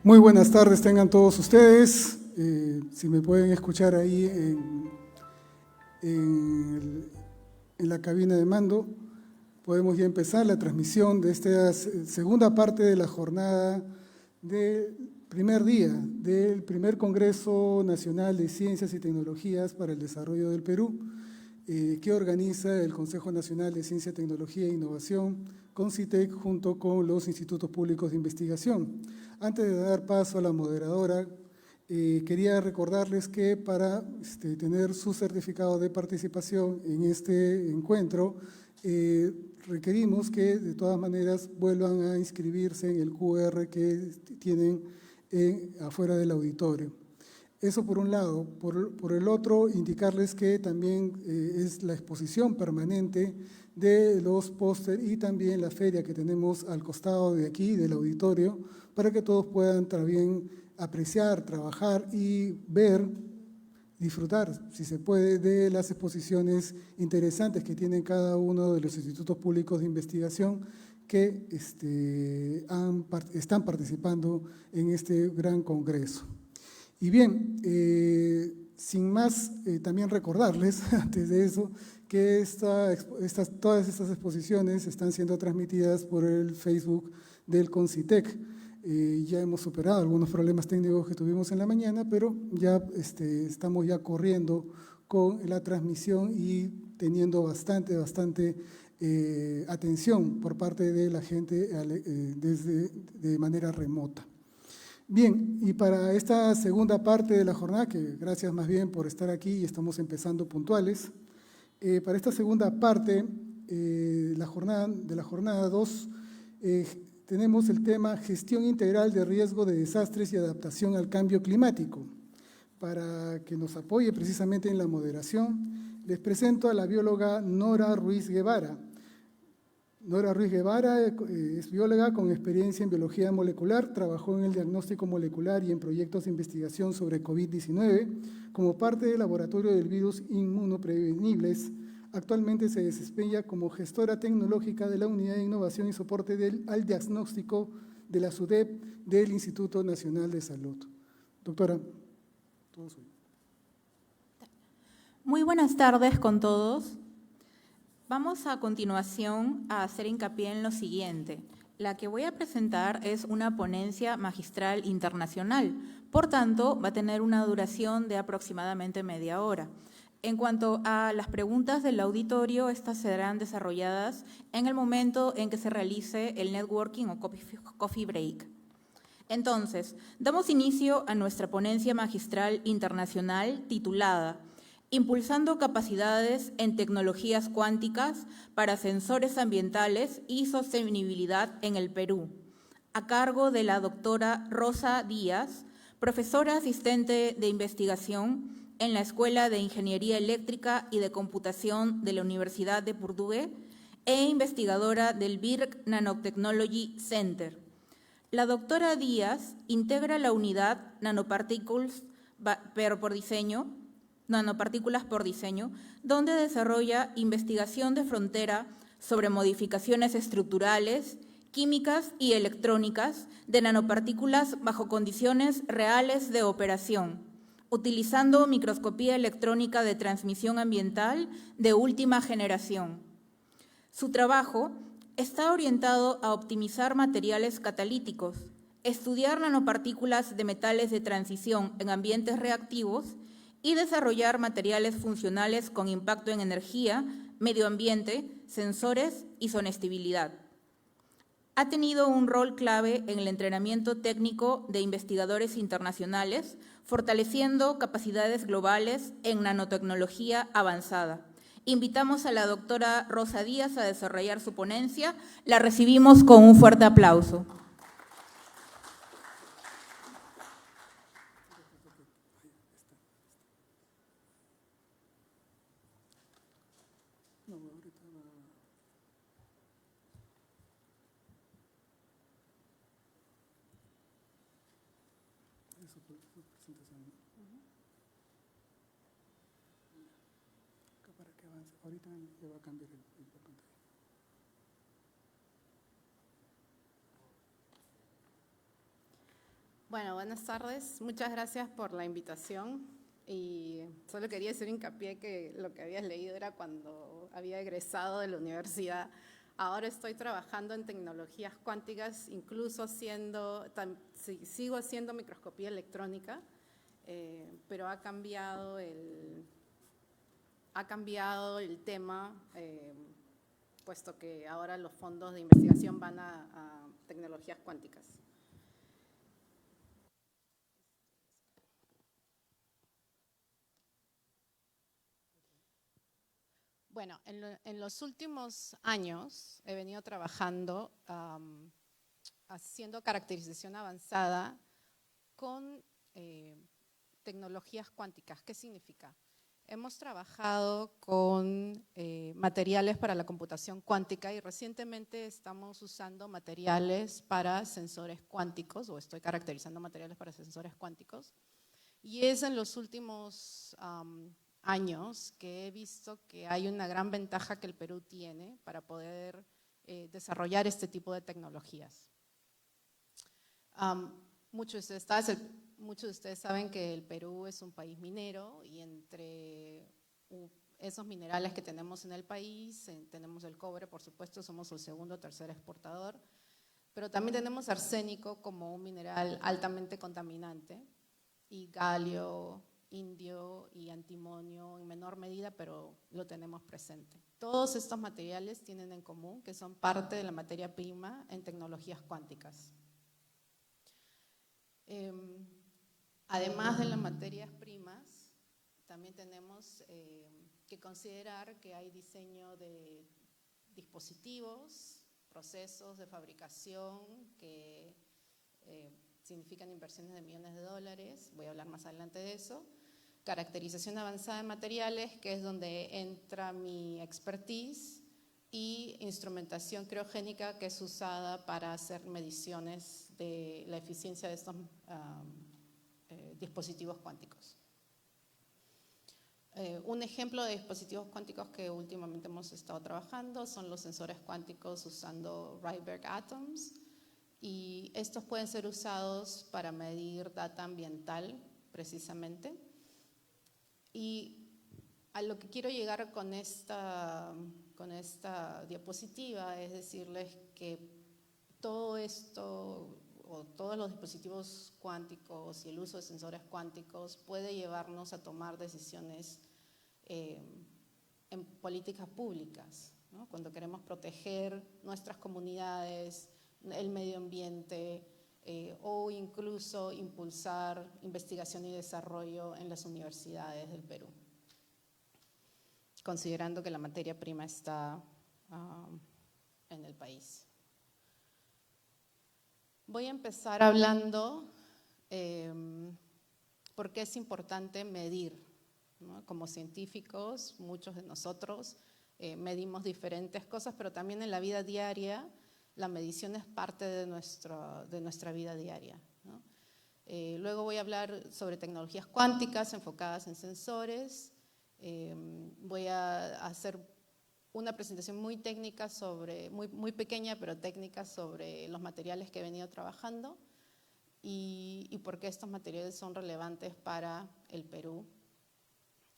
Muy buenas tardes tengan todos ustedes. Si me pueden escuchar ahí en la cabina de mando, podemos ya empezar la transmisión de esta segunda parte de la jornada del primer día del primer Congreso Nacional de Ciencias y Tecnologías para el Desarrollo del Perú, que organiza el Consejo Nacional de Ciencia, Tecnología e Innovación, CONCITEC, junto con los institutos públicos de investigación. Antes de dar paso a la moderadora, quería recordarles que para tener su certificado de participación en este encuentro, requerimos que de todas maneras vuelvan a inscribirse en el QR que tienen afuera del auditorio. Eso por un lado. Por el otro, indicarles que también es la exposición permanente de los póster y también la feria que tenemos al costado de aquí, del auditorio, para que todos puedan también apreciar, trabajar y ver, disfrutar, si se puede, de las exposiciones interesantes que tienen cada uno de los institutos públicos de investigación que están participando en este gran congreso. Y bien, sin más, también recordarles, antes de eso, que todas estas exposiciones están siendo transmitidas por el Facebook del CONCITEC. Ya hemos superado algunos problemas técnicos que tuvimos en la mañana, pero ya estamos ya corriendo con la transmisión y teniendo bastante atención por parte de la gente de manera remota. Bien, y para esta segunda parte de la jornada, que gracias más bien por estar aquí y estamos empezando puntuales, para esta segunda parte de la jornada 2, tenemos el tema Gestión Integral de Riesgo de Desastres y Adaptación al Cambio Climático. Para que nos apoye precisamente en la moderación, les presento a la bióloga Nora Ruiz Guevara. Nora Ruiz Guevara es bióloga con experiencia en biología molecular, trabajó en el diagnóstico molecular y en proyectos de investigación sobre COVID-19 como parte del laboratorio del virus inmunoprevenibles. Actualmente se desempeña como gestora tecnológica de la Unidad de Innovación y Soporte al Diagnóstico de la SUDEP del Instituto Nacional de Salud. Doctora, todo suyo. Muy buenas tardes con todos. Vamos a continuación a hacer hincapié en lo siguiente. La que voy a presentar es una ponencia magistral internacional, por tanto, va a tener una duración de aproximadamente media hora. En cuanto a las preguntas del auditorio, estas serán desarrolladas en el momento en que se realice el networking o coffee break. Entonces, damos inicio a nuestra ponencia magistral internacional titulada Impulsando capacidades en tecnologías cuánticas para sensores ambientales y sostenibilidad en el Perú, a cargo de la doctora Rosa Díaz, profesora asistente de investigación en la Escuela de Ingeniería Eléctrica y de Computación de la Universidad de Purdue e investigadora del BIRC Nanotechnology Center. La doctora Díaz integra la unidad Nanopartículas por diseño, donde desarrolla investigación de frontera sobre modificaciones estructurales, químicas y electrónicas de nanopartículas bajo condiciones reales de operación, utilizando microscopía electrónica de transmisión ambiental de última generación. Su trabajo está orientado a optimizar materiales catalíticos, estudiar nanopartículas de metales de transición en ambientes reactivos y desarrollar materiales funcionales con impacto en energía, medio ambiente, sensores y sostenibilidad. Ha tenido un rol clave en el entrenamiento técnico de investigadores internacionales, fortaleciendo capacidades globales en nanotecnología avanzada. Invitamos a la doctora Rosa Díaz a desarrollar su ponencia. La recibimos con un fuerte aplauso. Para que avance. Ahorita le va a cambiar el pantalla. Bueno, buenas tardes. Muchas gracias por la invitación. Y solo quería hacer hincapié que lo que habías leído era cuando había egresado de la universidad. Ahora estoy trabajando en tecnologías cuánticas, incluso sigo haciendo microscopía electrónica, pero ha cambiado el tema, puesto que ahora los fondos de investigación van a tecnologías cuánticas. Bueno, en los últimos años he venido trabajando haciendo caracterización avanzada con tecnologías cuánticas. ¿Qué significa? Hemos trabajado con materiales para la computación cuántica y recientemente estamos usando materiales para sensores cuánticos, o estoy caracterizando materiales para sensores cuánticos. Y es en los últimos años que he visto que hay una gran ventaja que el Perú tiene para poder desarrollar este tipo de tecnologías. Muchos de ustedes saben que el Perú es un país minero y entre esos minerales que tenemos en el país, tenemos el cobre, por supuesto, somos el segundo o tercer exportador, pero también tenemos arsénico como un mineral altamente contaminante y galio, indio y antimonio en menor medida, pero lo tenemos presente. Todos estos materiales tienen en común que son parte de la materia prima en tecnologías cuánticas. Además de las materias primas, también tenemos que considerar que hay diseño de dispositivos, procesos de fabricación que significan inversiones de millones de dólares, voy a hablar más adelante de eso. Caracterización avanzada de materiales, que es donde entra mi expertise, y instrumentación criogénica, que es usada para hacer mediciones de la eficiencia de estos dispositivos cuánticos. Un ejemplo de dispositivos cuánticos que últimamente hemos estado trabajando son los sensores cuánticos usando Rydberg Atoms, y estos pueden ser usados para medir data ambiental precisamente. Y a lo que quiero llegar con esta diapositiva es decirles que todo esto, o todos los dispositivos cuánticos y el uso de sensores cuánticos puede llevarnos a tomar decisiones en políticas públicas, ¿no? Cuando queremos proteger nuestras comunidades, el medio ambiente, o incluso impulsar investigación y desarrollo en las universidades del Perú, considerando que la materia prima está en el país. Voy a empezar hablando por qué es importante medir, ¿no? Como científicos, muchos de nosotros medimos diferentes cosas, pero también en la vida diaria la medición es parte de nuestra vida diaria, ¿no? Luego voy a hablar sobre tecnologías cuánticas enfocadas en sensores. Voy a hacer una presentación muy técnica muy pequeña pero técnica sobre los materiales que he venido trabajando y por qué estos materiales son relevantes para el Perú.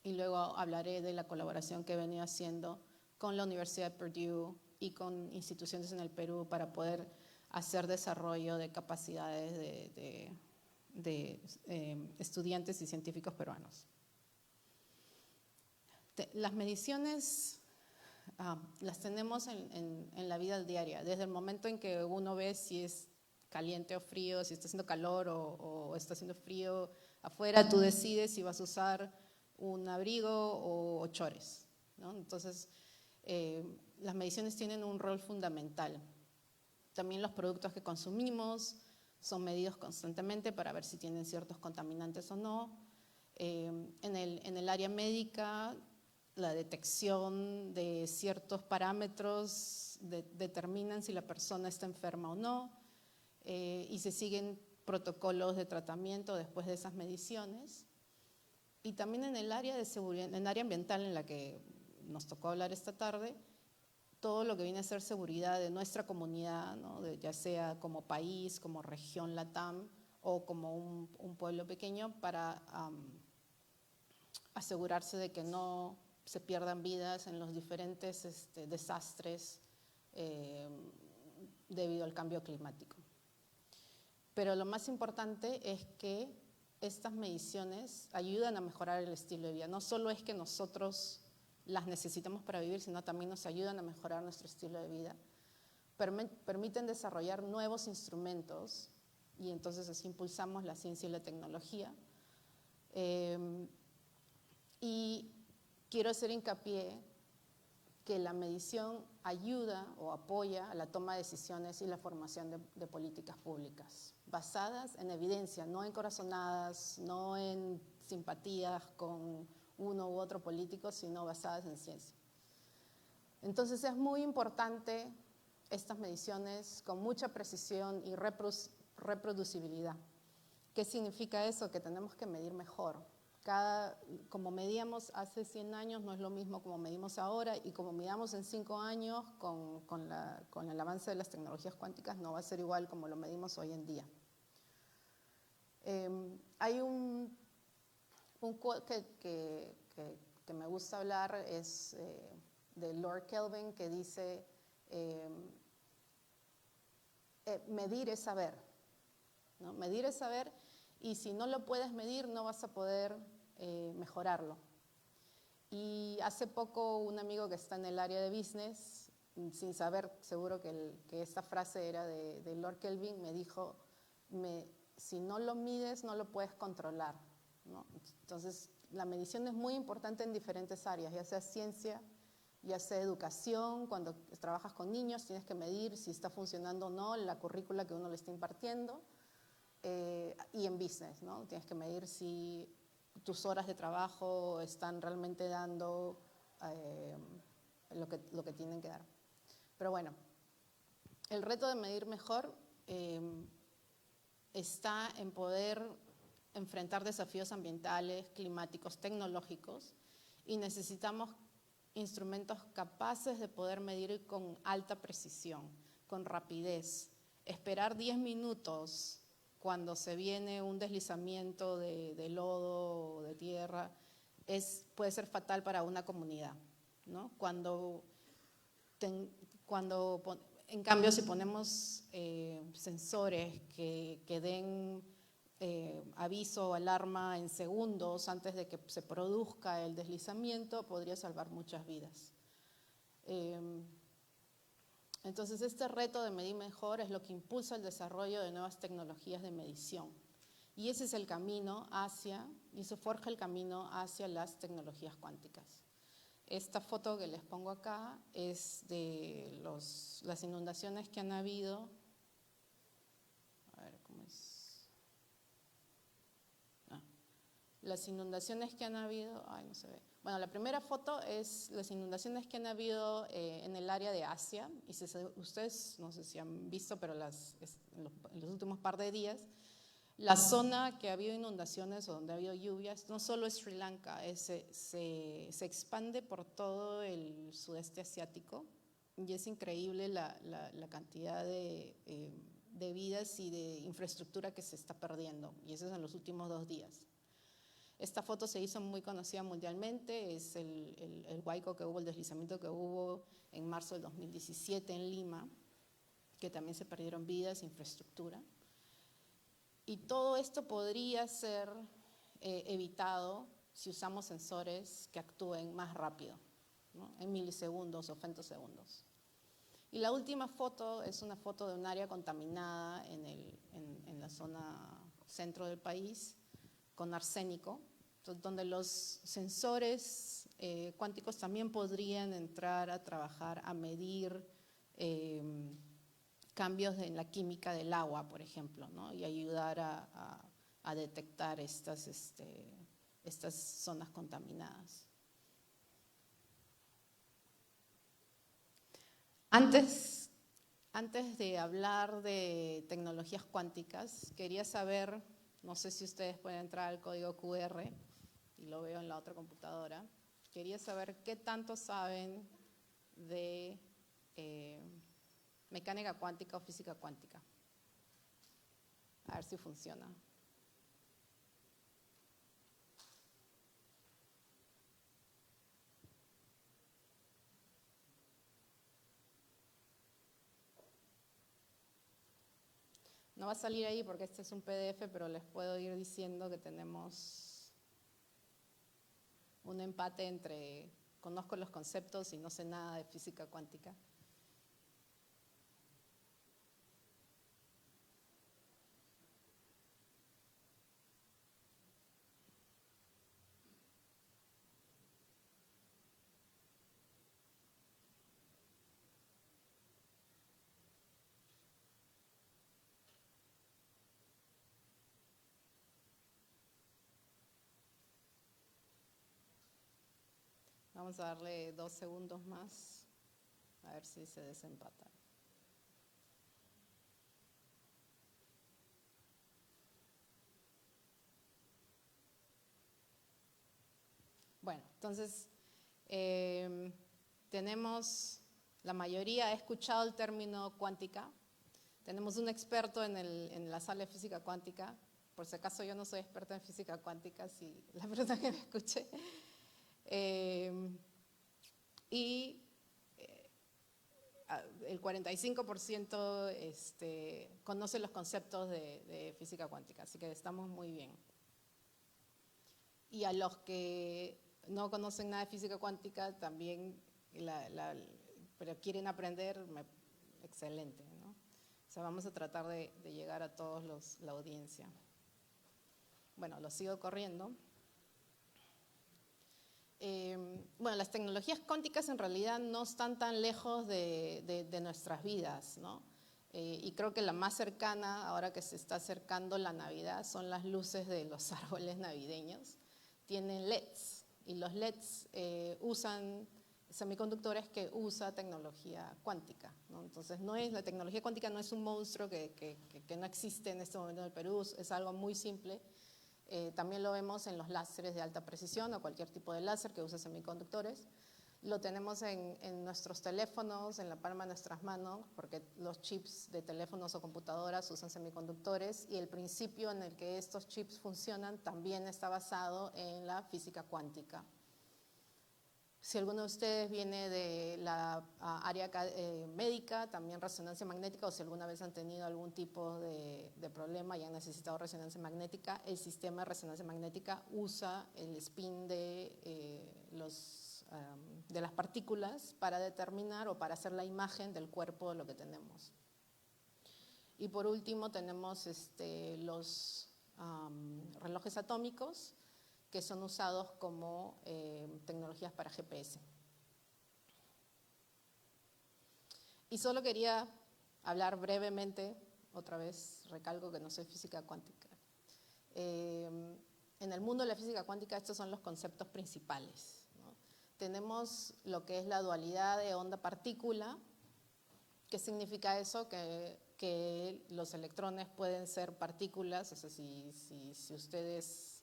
Y luego hablaré de la colaboración que he venido haciendo con la Universidad de Purdue y con instituciones en el Perú para poder hacer desarrollo de capacidades de estudiantes y científicos peruanos. Las mediciones las tenemos en la vida diaria, desde el momento en que uno ve si es caliente o frío, si está haciendo calor o está haciendo frío afuera, tú decides si vas a usar un abrigo o chores, ¿no? Entonces, las mediciones tienen un rol fundamental. También los productos que consumimos son medidos constantemente para ver si tienen ciertos contaminantes o no. En el área médica, la detección de ciertos parámetros determinan si la persona está enferma o no, y se siguen protocolos de tratamiento después de esas mediciones. Y también en el área de seguridad, en el área ambiental en la que nos tocó hablar esta tarde, todo lo que viene a ser seguridad de nuestra comunidad, ¿no? Ya sea como país, como región LATAM o como un pueblo pequeño, para asegurarse de que no se pierdan vidas en los diferentes desastres debido al cambio climático. Pero lo más importante es que estas mediciones ayudan a mejorar el estilo de vida. No solo es que nosotros las necesitamos para vivir, sino también nos ayudan a mejorar nuestro estilo de vida. Permiten desarrollar nuevos instrumentos y entonces así impulsamos la ciencia y la tecnología. Y quiero hacer hincapié que la medición ayuda o apoya a la toma de decisiones y la formación de políticas públicas, basadas en evidencia, no en corazonadas, no en simpatías con uno u otro político, sino basadas en ciencia. Entonces es muy importante estas mediciones con mucha precisión y reproducibilidad. ¿Qué significa eso? Que tenemos que medir mejor. Como medíamos hace 100 años no es lo mismo como medimos ahora, y como midamos en 5 años con el avance de las tecnologías cuánticas no va a ser igual como lo medimos hoy en día. Hay un quote que me gusta hablar, es de Lord Kelvin, que dice, medir es saber, ¿no? Medir es saber, y si no lo puedes medir no vas a poder mejorarlo. Y hace poco un amigo que está en el área de business, sin saber seguro que esta frase era de Lord Kelvin, me dijo, si no lo mides no lo puedes controlar, ¿no? Entonces la medición es muy importante en diferentes áreas, ya sea ciencia, ya sea educación. Cuando trabajas con niños tienes que medir si está funcionando o no la currícula que uno le está impartiendo, y en business, ¿no? Tienes que medir si tus horas de trabajo están realmente dando lo que tienen que dar. Pero bueno, el reto de medir mejor está en poder enfrentar desafíos ambientales, climáticos, tecnológicos, y necesitamos instrumentos capaces de poder medir con alta precisión, con rapidez. Esperar 10 minutos cuando se viene un deslizamiento de lodo o de tierra puede ser fatal para una comunidad, ¿no? En cambio, si ponemos sensores que den aviso o alarma en segundos antes de que se produzca el deslizamiento, podría salvar muchas vidas. Entonces, este reto de medir mejor es lo que impulsa el desarrollo de nuevas tecnologías de medición. Y ese es el camino hacia, y se forja el camino hacia las tecnologías cuánticas. Esta foto que les pongo acá es de las inundaciones que han habido. A ver, ¿cómo es? Las inundaciones que han habido, no se ve. Bueno, la primera foto es las inundaciones que han habido en el área de Asia. Y ustedes, no sé si han visto, pero en los últimos par de días, la zona que ha habido inundaciones o donde ha habido lluvias, no solo es Sri Lanka, se expande por todo el sudeste asiático y es increíble la cantidad de vidas y de infraestructura que se está perdiendo, y eso es en los últimos 2 días. Esta foto se hizo muy conocida mundialmente, es el huaico que hubo, el deslizamiento que hubo en marzo del 2017 en Lima, que también se perdieron vidas, infraestructura. Y todo esto podría ser evitado si usamos sensores que actúen más rápido, ¿no? En milisegundos o femtosegundos. Y la última foto es una foto de un área contaminada en la zona centro del país con arsénico, donde los sensores cuánticos también podrían entrar a trabajar, a medir cambios en la química del agua, por ejemplo, ¿no? Y ayudar a detectar estas zonas contaminadas. Antes de hablar de tecnologías cuánticas, quería saber, no sé si ustedes pueden entrar al código QR, y lo veo en la otra computadora, quería saber qué tanto saben de mecánica cuántica o física cuántica. A ver si funciona. No va a salir ahí porque este es un PDF, pero les puedo ir diciendo que tenemos un empate entre conozco los conceptos y no sé nada de física cuántica. Vamos a darle 2 segundos más, a ver si se desempata. Bueno, entonces, tenemos, la mayoría ha escuchado el término cuántica. Tenemos un experto en la sala de física cuántica. Por si acaso yo no soy experta en física cuántica, si la persona que me escuche. Y el 45% conoce los conceptos de física cuántica, así que estamos muy bien. Y a los que no conocen nada de física cuántica también, pero quieren aprender, excelente, ¿no? O sea, vamos a tratar de llegar a todos la audiencia. Bueno, lo sigo corriendo. Bueno, las tecnologías cuánticas en realidad no están tan lejos de nuestras vidas, ¿no? Y creo que la más cercana, ahora que se está acercando la Navidad, son las luces de los árboles navideños. Tienen LEDs, y los LEDs usan semiconductores que usa tecnología cuántica, ¿no? Entonces, la tecnología cuántica no es un monstruo que no existe en este momento en el Perú, es algo muy simple. También lo vemos en los láseres de alta precisión o cualquier tipo de láser que use semiconductores. Lo tenemos en nuestros teléfonos, en la palma de nuestras manos, porque los chips de teléfonos o computadoras usan semiconductores, y el principio en el que estos chips funcionan también está basado en la física cuántica. Si alguno de ustedes viene de la área médica, también resonancia magnética, o si alguna vez han tenido algún tipo de problema y han necesitado resonancia magnética, el sistema de resonancia magnética usa el spin de los las partículas para determinar o para hacer la imagen del cuerpo de lo que tenemos. Y por último tenemos los relojes atómicos, que son usados como tecnologías para GPS. Y solo quería hablar brevemente, otra vez recalco que no soy física cuántica. En el mundo de la física cuántica estos son los conceptos principales, ¿no? Tenemos lo que es la dualidad de onda-partícula. ¿Qué significa eso? Que los electrones pueden ser partículas, o sea, si ustedes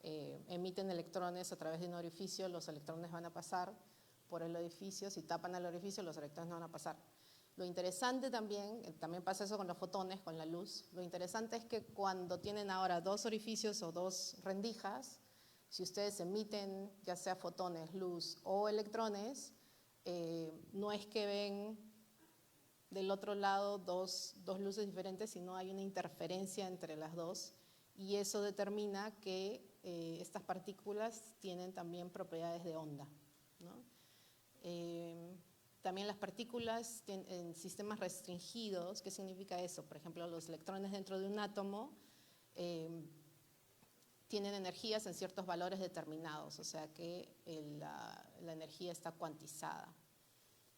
emiten electrones a través de un orificio, los electrones van a pasar por el orificio. Si tapan el orificio, los electrones no van a pasar. Lo interesante también pasa eso con los fotones, con la luz. Lo interesante es que cuando tienen ahora dos orificios o dos rendijas, si ustedes emiten ya sea fotones, luz o electrones, no es que ven del otro lado dos luces diferentes, sino hay una interferencia entre las dos, y eso determina que estas partículas tienen también propiedades de onda, ¿no? También las partículas en sistemas restringidos, ¿qué significa eso? Por ejemplo, los electrones dentro de un átomo tienen energías en ciertos valores determinados, o sea que la energía está cuantizada,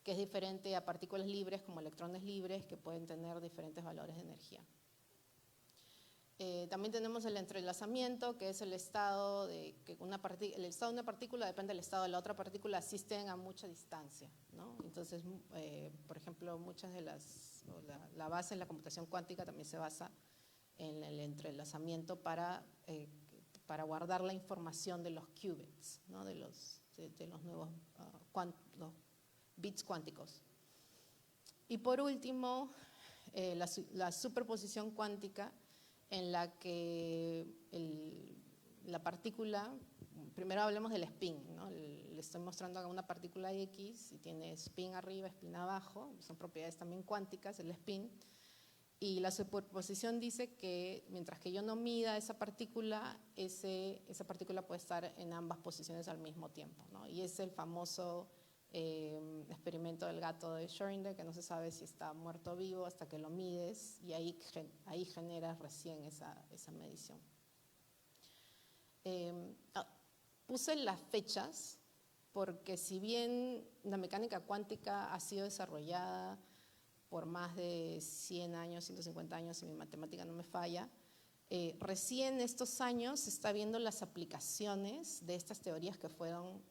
que es diferente a partículas libres como electrones libres, que pueden tener diferentes valores de energía. También tenemos el entrelazamiento, que es el estado de que el estado de una partícula depende del estado de la otra partícula si estén a mucha distancia, ¿no? Entonces, por ejemplo, muchas de la base en la computación cuántica también se basa en el entrelazamiento para guardar la información de los qubits, ¿no? de los nuevos los bits cuánticos. Y por último, la superposición cuántica, en la que la partícula, primero hablemos del spin, ¿no? Le estoy mostrando acá una partícula X y tiene spin arriba, spin abajo, son propiedades también cuánticas, el spin. Y la superposición dice que mientras que yo no mida esa partícula, esa partícula puede estar en ambas posiciones al mismo tiempo, ¿no? Y es el famoso experimento del gato de Schrödinger, que no se sabe si está muerto o vivo hasta que lo mides, y ahí generas recién esa medición. Puse las fechas porque si bien la mecánica cuántica ha sido desarrollada por más de 100 años, 150 años, si mi matemática no me falla, recién estos años se está viendo las aplicaciones de estas teorías que fueron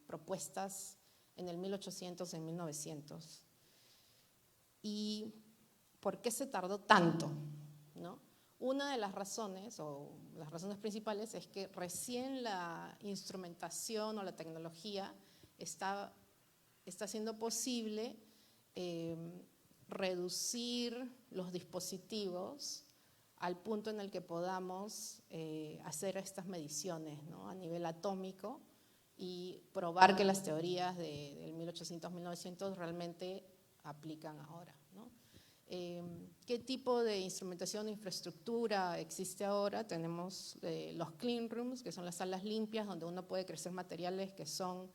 propuestas en el 1800, en 1900. ¿Y por qué se tardó tanto, ¿no? Una de las razones, o las razones principales, es que recién la instrumentación o la tecnología está haciendo posible reducir los dispositivos al punto en el que podamos hacer estas mediciones, ¿no? A nivel atómico, y probar que las teorías del 1800-1900 realmente aplican ahora, ¿no? ¿Qué tipo de instrumentación o infraestructura existe ahora? Tenemos los clean rooms, que son las salas limpias donde uno puede crecer materiales que son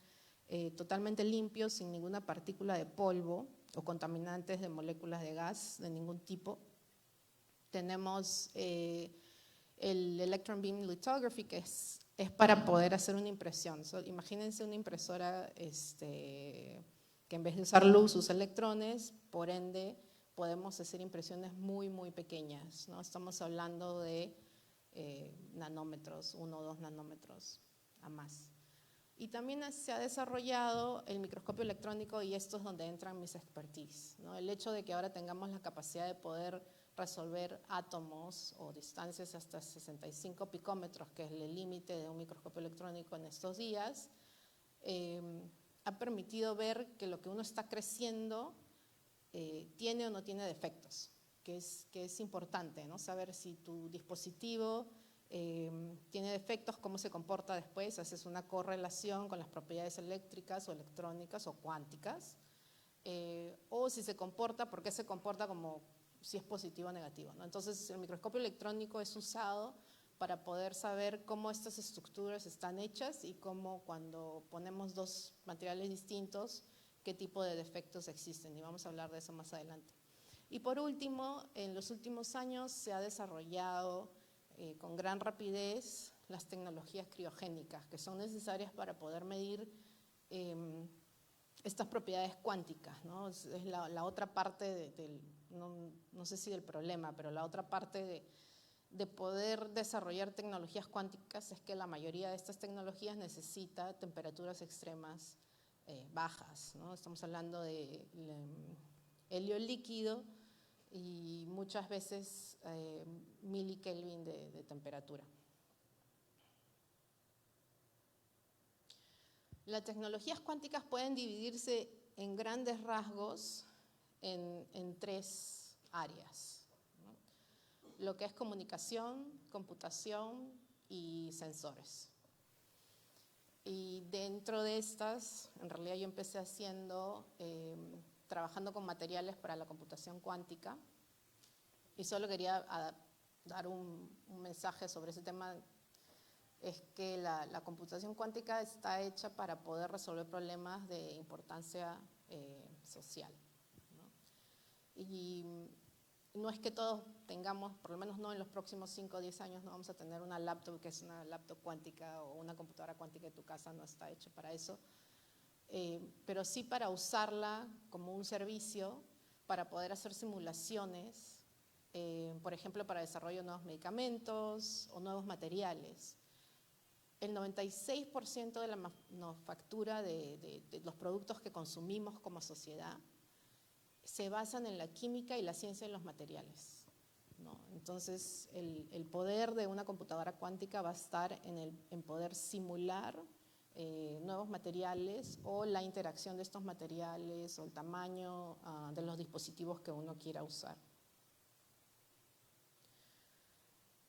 totalmente limpios, sin ninguna partícula de polvo o contaminantes de moléculas de gas de ningún tipo. Tenemos el Electron Beam Lithography, que es para poder hacer una impresión. Imagínense una impresora que en vez de usar luz usa electrones, por ende podemos hacer impresiones muy, muy pequeñas, ¿no? Estamos hablando de nanómetros, 1 o 2 nanómetros a más. Y también se ha desarrollado el microscopio electrónico, y esto es donde entran mis expertise, ¿no? El hecho de que ahora tengamos la capacidad de poder resolver átomos o distancias hasta 65 picómetros, que es el límite de un microscopio electrónico en estos días, ha permitido ver que lo que uno está creciendo tiene o no tiene defectos, que es importante, ¿no? Saber si tu dispositivo tiene defectos, cómo se comporta después, haces una correlación con las propiedades eléctricas o electrónicas o cuánticas, o si se comporta, por qué se comporta como si es positivo o negativo, ¿no? Entonces el microscopio electrónico es usado para poder saber cómo estas estructuras están hechas y cómo cuando ponemos dos materiales distintos, qué tipo de defectos existen. Y vamos a hablar de eso más adelante. Y por último, en los últimos años se ha desarrollado con gran rapidez las tecnologías criogénicas, que son necesarias para poder medir estas propiedades cuánticas, ¿no? Es la otra parte no sé si del problema, pero la otra parte de poder desarrollar tecnologías cuánticas es que la mayoría de estas tecnologías necesita temperaturas extremas bajas, ¿no? Estamos hablando de helio líquido y muchas veces milikelvin de temperatura. Las tecnologías cuánticas pueden dividirse en grandes rasgos en tres áreas, ¿no? Lo que es comunicación, computación y sensores. Y dentro de estas, en realidad yo empecé trabajando con materiales para la computación cuántica, y solo quería dar un mensaje sobre ese tema. Es que la computación cuántica está hecha para poder resolver problemas de importancia social, ¿no? Y no es que todos tengamos, por lo menos no en los próximos 5 o 10 años, no vamos a tener una laptop que es una laptop cuántica o una computadora cuántica en tu casa, no está hecha para eso, pero sí para usarla como un servicio, para poder hacer simulaciones, por ejemplo, para desarrollo de nuevos medicamentos o nuevos materiales. El 96% de la manufactura de los productos que consumimos como sociedad se basan en la química y la ciencia de los materiales, ¿no? Entonces, el poder de una computadora cuántica va a estar en poder simular nuevos materiales o la interacción de estos materiales o el tamaño de los dispositivos que uno quiera usar.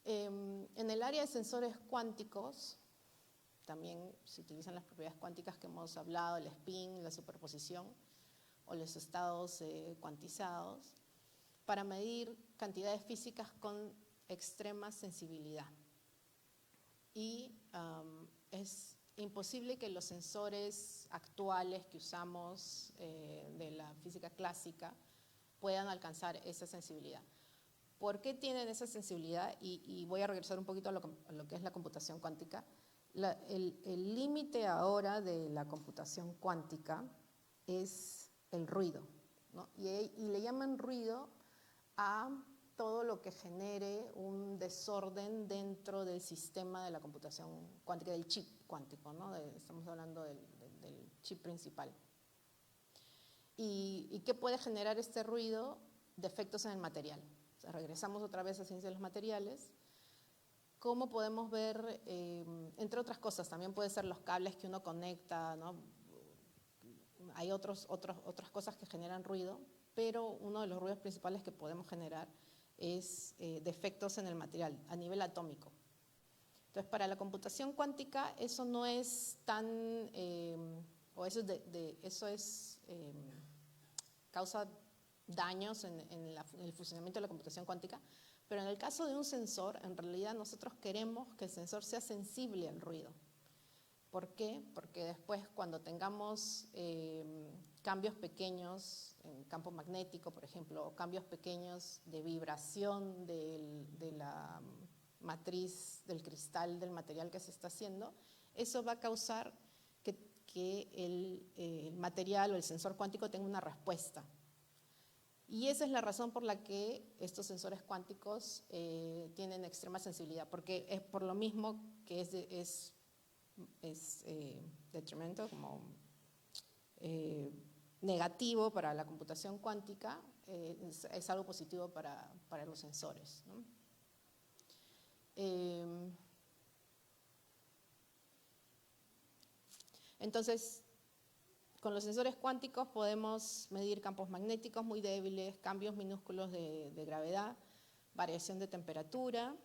En el área de sensores cuánticos, también se utilizan las propiedades cuánticas que hemos hablado, el spin, la superposición o los estados cuantizados, para medir cantidades físicas con extrema sensibilidad. Y es imposible que los sensores actuales que usamos de la física clásica puedan alcanzar esa sensibilidad. ¿Por qué tienen esa sensibilidad? Y voy a regresar un poquito a lo que es la computación cuántica. El límite ahora de la computación cuántica es el ruido, ¿no? Y le llaman ruido a todo lo que genere un desorden dentro del sistema de la computación cuántica, del chip cuántico, ¿no? Estamos hablando del chip principal. ¿Y qué puede generar este ruido? Defectos en el material. O sea, regresamos otra vez a ciencia de los materiales. ¿Cómo podemos ver, entre otras cosas, también puede ser los cables que uno conecta, ¿no? Hay otras cosas que generan ruido, pero uno de los ruidos principales que podemos generar es defectos en el material a nivel atómico. Entonces, para la computación cuántica eso no es tan, o eso causa daños en el funcionamiento de la computación cuántica. Pero en el caso de un sensor, en realidad nosotros queremos que el sensor sea sensible al ruido. ¿Por qué? Porque después cuando tengamos cambios pequeños en campo magnético, por ejemplo, o cambios pequeños de vibración de la matriz del cristal del material que se está haciendo, eso va a causar que el material o el sensor cuántico tenga una respuesta. Y esa es la razón por la que estos sensores cuánticos tienen extrema sensibilidad, porque es por lo mismo que es detrimento, como negativo para la computación cuántica, es algo positivo para los sensores, ¿no? Entonces, con los sensores cuánticos podemos medir campos magnéticos muy débiles, cambios minúsculos de gravedad, variación de temperatura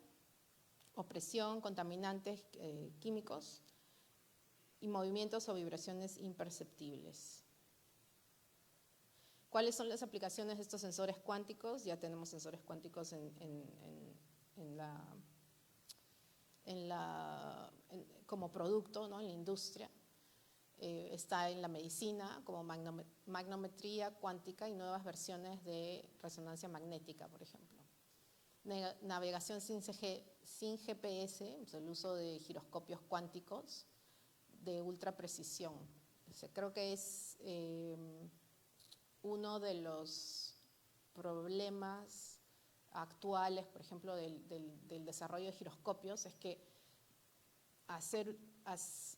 o presión, contaminantes químicos y movimientos o vibraciones imperceptibles. ¿Cuáles son las aplicaciones de estos sensores cuánticos? Ya tenemos sensores cuánticos en como producto, ¿no? En la industria. Está en la medicina como magnometría cuántica y nuevas versiones de resonancia magnética, por ejemplo. Navegación sin GPS, pues el uso de giroscopios cuánticos de ultra precisión. Creo que es uno de los problemas actuales, por ejemplo, del desarrollo de giroscopios, es que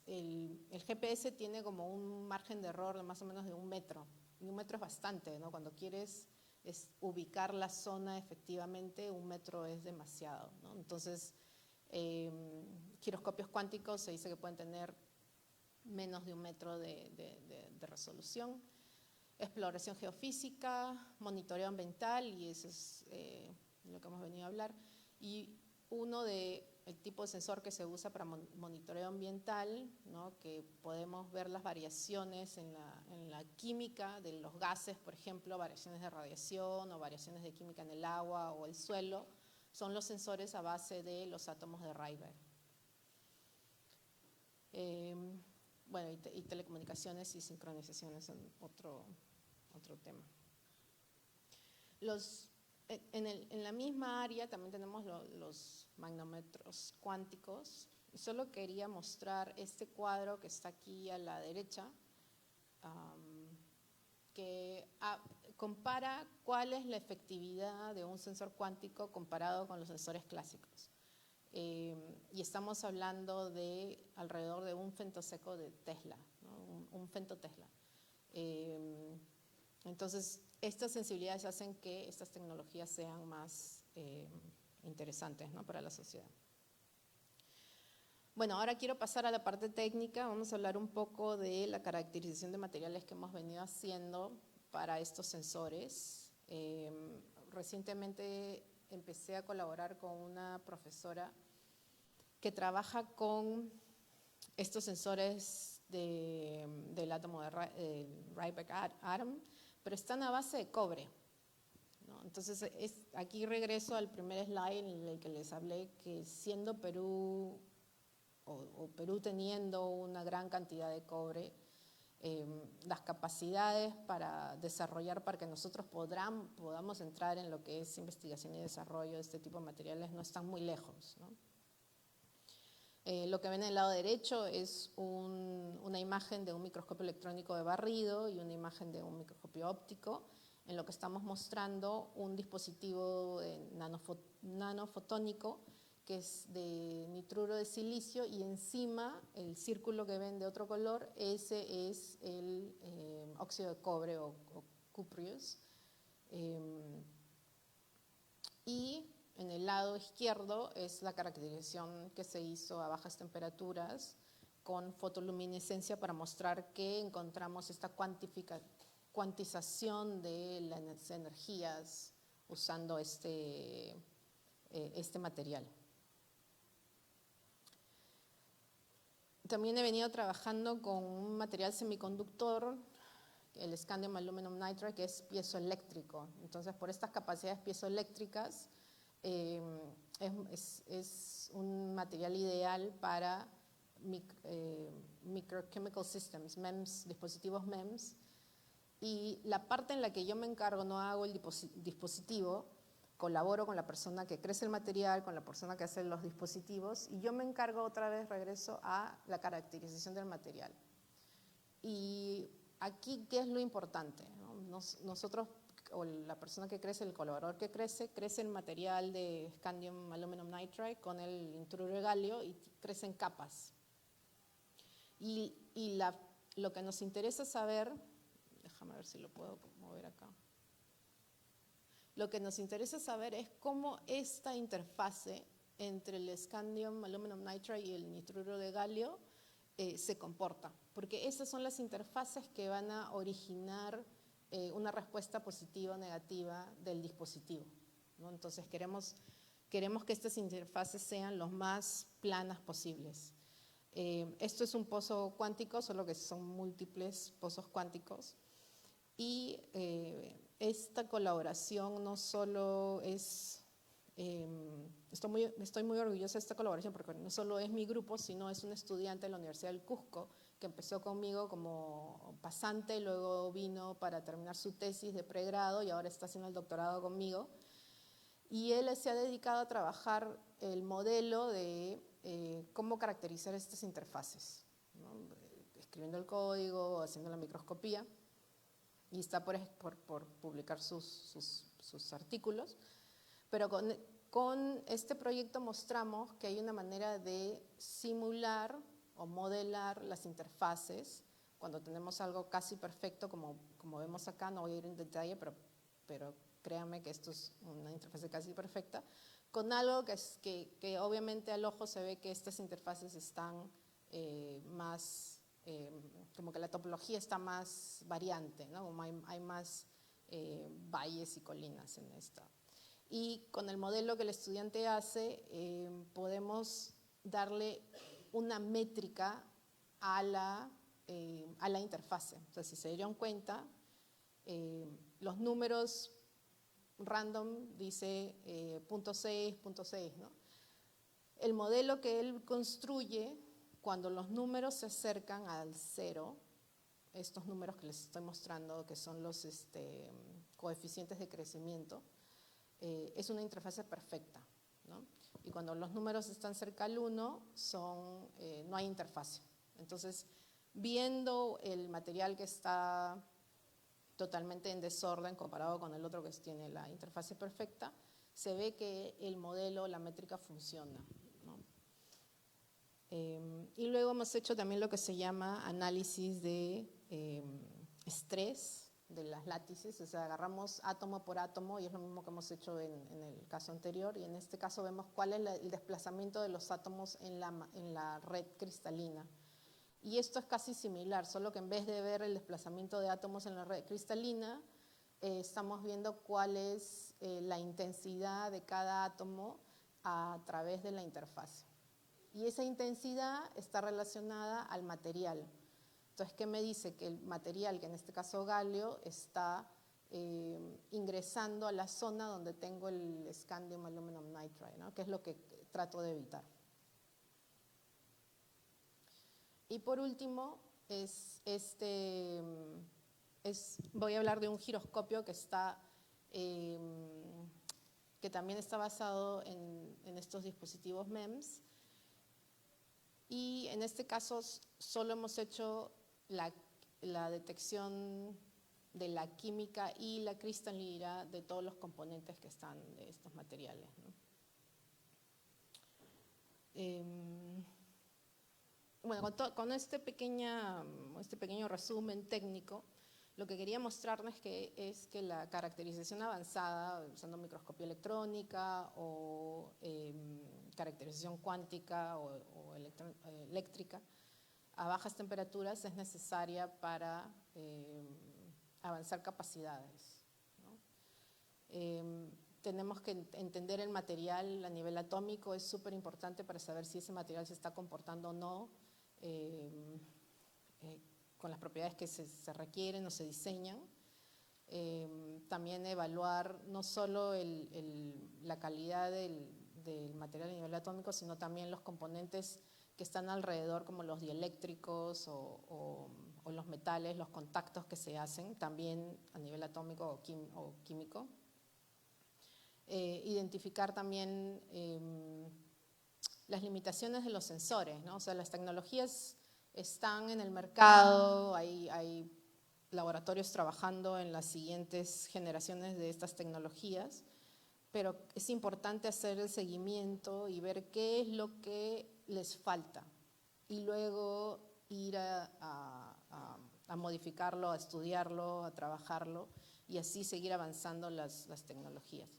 el GPS tiene como un margen de error de más o menos de 1 metro. Y 1 metro es bastante, ¿no? Cuando quieres ubicar la zona efectivamente, 1 metro es demasiado, ¿no? Entonces, giroscopios cuánticos se dice que pueden tener menos de 1 metro de resolución. Exploración geofísica, monitoreo ambiental, y eso es lo que hemos venido a hablar. Y el tipo de sensor que se usa para monitoreo ambiental, ¿no? Que podemos ver las variaciones en la química de los gases, por ejemplo, variaciones de radiación o variaciones de química en el agua o el suelo, son los sensores a base de los átomos de Rayberg. Bueno, y telecomunicaciones y sincronizaciones son otro tema. En la misma área también tenemos los magnómetros cuánticos. Solo quería mostrar este cuadro que está aquí a la derecha, que compara cuál es la efectividad de un sensor cuántico comparado con los sensores clásicos. Y estamos hablando de alrededor de 1 femtoseco de Tesla, ¿no? un femtotesla. Entonces, estas sensibilidades hacen que estas tecnologías sean más interesantes, ¿no? Para la sociedad. Bueno, ahora quiero pasar a la parte técnica. Vamos a hablar un poco de la caracterización de materiales que hemos venido haciendo para estos sensores. Recientemente empecé a colaborar con una profesora que trabaja con estos sensores del átomo de Rayberg Atom, pero están a base de cobre, ¿no? Entonces, aquí regreso al primer slide en el que les hablé que siendo Perú, o Perú teniendo una gran cantidad de cobre, las capacidades para desarrollar, para que nosotros podamos entrar en lo que es investigación y desarrollo de este tipo de materiales no están muy lejos, ¿no? Lo que ven en el lado derecho es una imagen de un microscopio electrónico de barrido y una imagen de un microscopio óptico, en lo que estamos mostrando un dispositivo nanofotónico que es de nitruro de silicio, y encima el círculo que ven de otro color, ese es el óxido de cobre o cupreous. Y en el lado izquierdo es la caracterización que se hizo a bajas temperaturas con fotoluminescencia para mostrar que encontramos esta cuantización de las energías usando este material. También he venido trabajando con un material semiconductor, el scandium aluminum nitride, que es piezoeléctrico. Entonces, por estas capacidades piezoeléctricas, es un material ideal para microchemical systems, MEMS, dispositivos MEMS. Y la parte en la que yo me encargo, no hago el dispositivo, colaboro con la persona que crece el material, con la persona que hace los dispositivos, y yo me encargo otra vez, regreso a la caracterización del material. Y aquí, ¿qué es lo importante, ¿no? Nosotros, o la persona que crece, el colaborador que crece el material de scandium aluminum nitride con el nitruro de galio y crece en capas. Y lo que nos interesa saber, déjame ver si lo puedo mover acá. Lo que nos interesa saber es cómo esta interfase entre el scandium aluminum nitride y el nitruro de galio se comporta, porque esas son las interfaces que van a originar una respuesta positiva o negativa del dispositivo, ¿no? Entonces queremos que estas interfaces sean los más planas posibles. Esto es un pozo cuántico, solo que son múltiples pozos cuánticos, y esta colaboración no solo es Estoy muy orgullosa de esta colaboración porque no solo es mi grupo, sino es un estudiante de la Universidad del Cusco que empezó conmigo como pasante, luego vino para terminar su tesis de pregrado y ahora está haciendo el doctorado conmigo. Y él se ha dedicado a trabajar el modelo de cómo caracterizar estas interfaces, ¿no? Escribiendo el código, haciendo la microscopía, y está por publicar sus artículos. Pero con este proyecto mostramos que hay una manera de simular o modelar las interfaces cuando tenemos algo casi perfecto, como vemos acá. No voy a ir en detalle, pero créanme que esto es una interfaz casi perfecta, con algo que obviamente al ojo se ve que estas interfaces están más, como que la topología está más variante, ¿no? Como hay más valles y colinas en esta. Y con el modelo que el estudiante hace, podemos darle una métrica a la interfase. Entonces, si se dieron cuenta, los números random dice .6, .6, ¿no? El modelo que él construye, cuando los números se acercan al 0, estos números que les estoy mostrando, que son los coeficientes de crecimiento, es una interfase perfecta, ¿no? Y cuando los números están cerca al 1, no hay interfase. Entonces, viendo el material que está totalmente en desorden comparado con el otro que tiene la interfase perfecta, se ve que el modelo, la métrica funciona, ¿no? Y luego hemos hecho también lo que se llama análisis de estrés de las látices, o sea, agarramos átomo por átomo y es lo mismo que hemos hecho en el caso anterior, y en este caso vemos cuál es el desplazamiento de los átomos en la red cristalina. Y esto es casi similar, solo que en vez de ver el desplazamiento de átomos en la red cristalina, estamos viendo cuál es la intensidad de cada átomo a través de la interfase. Y esa intensidad está relacionada al material. Entonces, ¿qué me dice? Que el material, que en este caso galio, está ingresando a la zona donde tengo el scandium aluminum nitride, ¿no? Que es lo que trato de evitar. Y por último, voy a hablar de un giroscopio que también está basado en estos dispositivos MEMS. Y en este caso solo hemos hecho la detección de la química y la cristalina de todos los componentes que están de estos materiales, ¿no? Bueno, con este pequeño resumen técnico, lo que quería mostrarles es que la caracterización avanzada, usando microscopía electrónica o caracterización cuántica o eléctrica, a bajas temperaturas es necesaria para avanzar capacidades, ¿no? Tenemos que entender el material a nivel atómico, es súper importante para saber si ese material se está comportando o no con las propiedades que se requieren o se diseñan. También evaluar no solo la calidad del material a nivel atómico, sino también los componentes que están alrededor, como los dieléctricos o los metales, los contactos que se hacen también a nivel atómico o químico. Identificar también las limitaciones de los sensores, ¿no? O sea, las tecnologías están en el mercado, hay laboratorios trabajando en las siguientes generaciones de estas tecnologías, pero es importante hacer el seguimiento y ver qué es lo que les falta y luego ir a modificarlo, a estudiarlo, a trabajarlo y así seguir avanzando las tecnologías.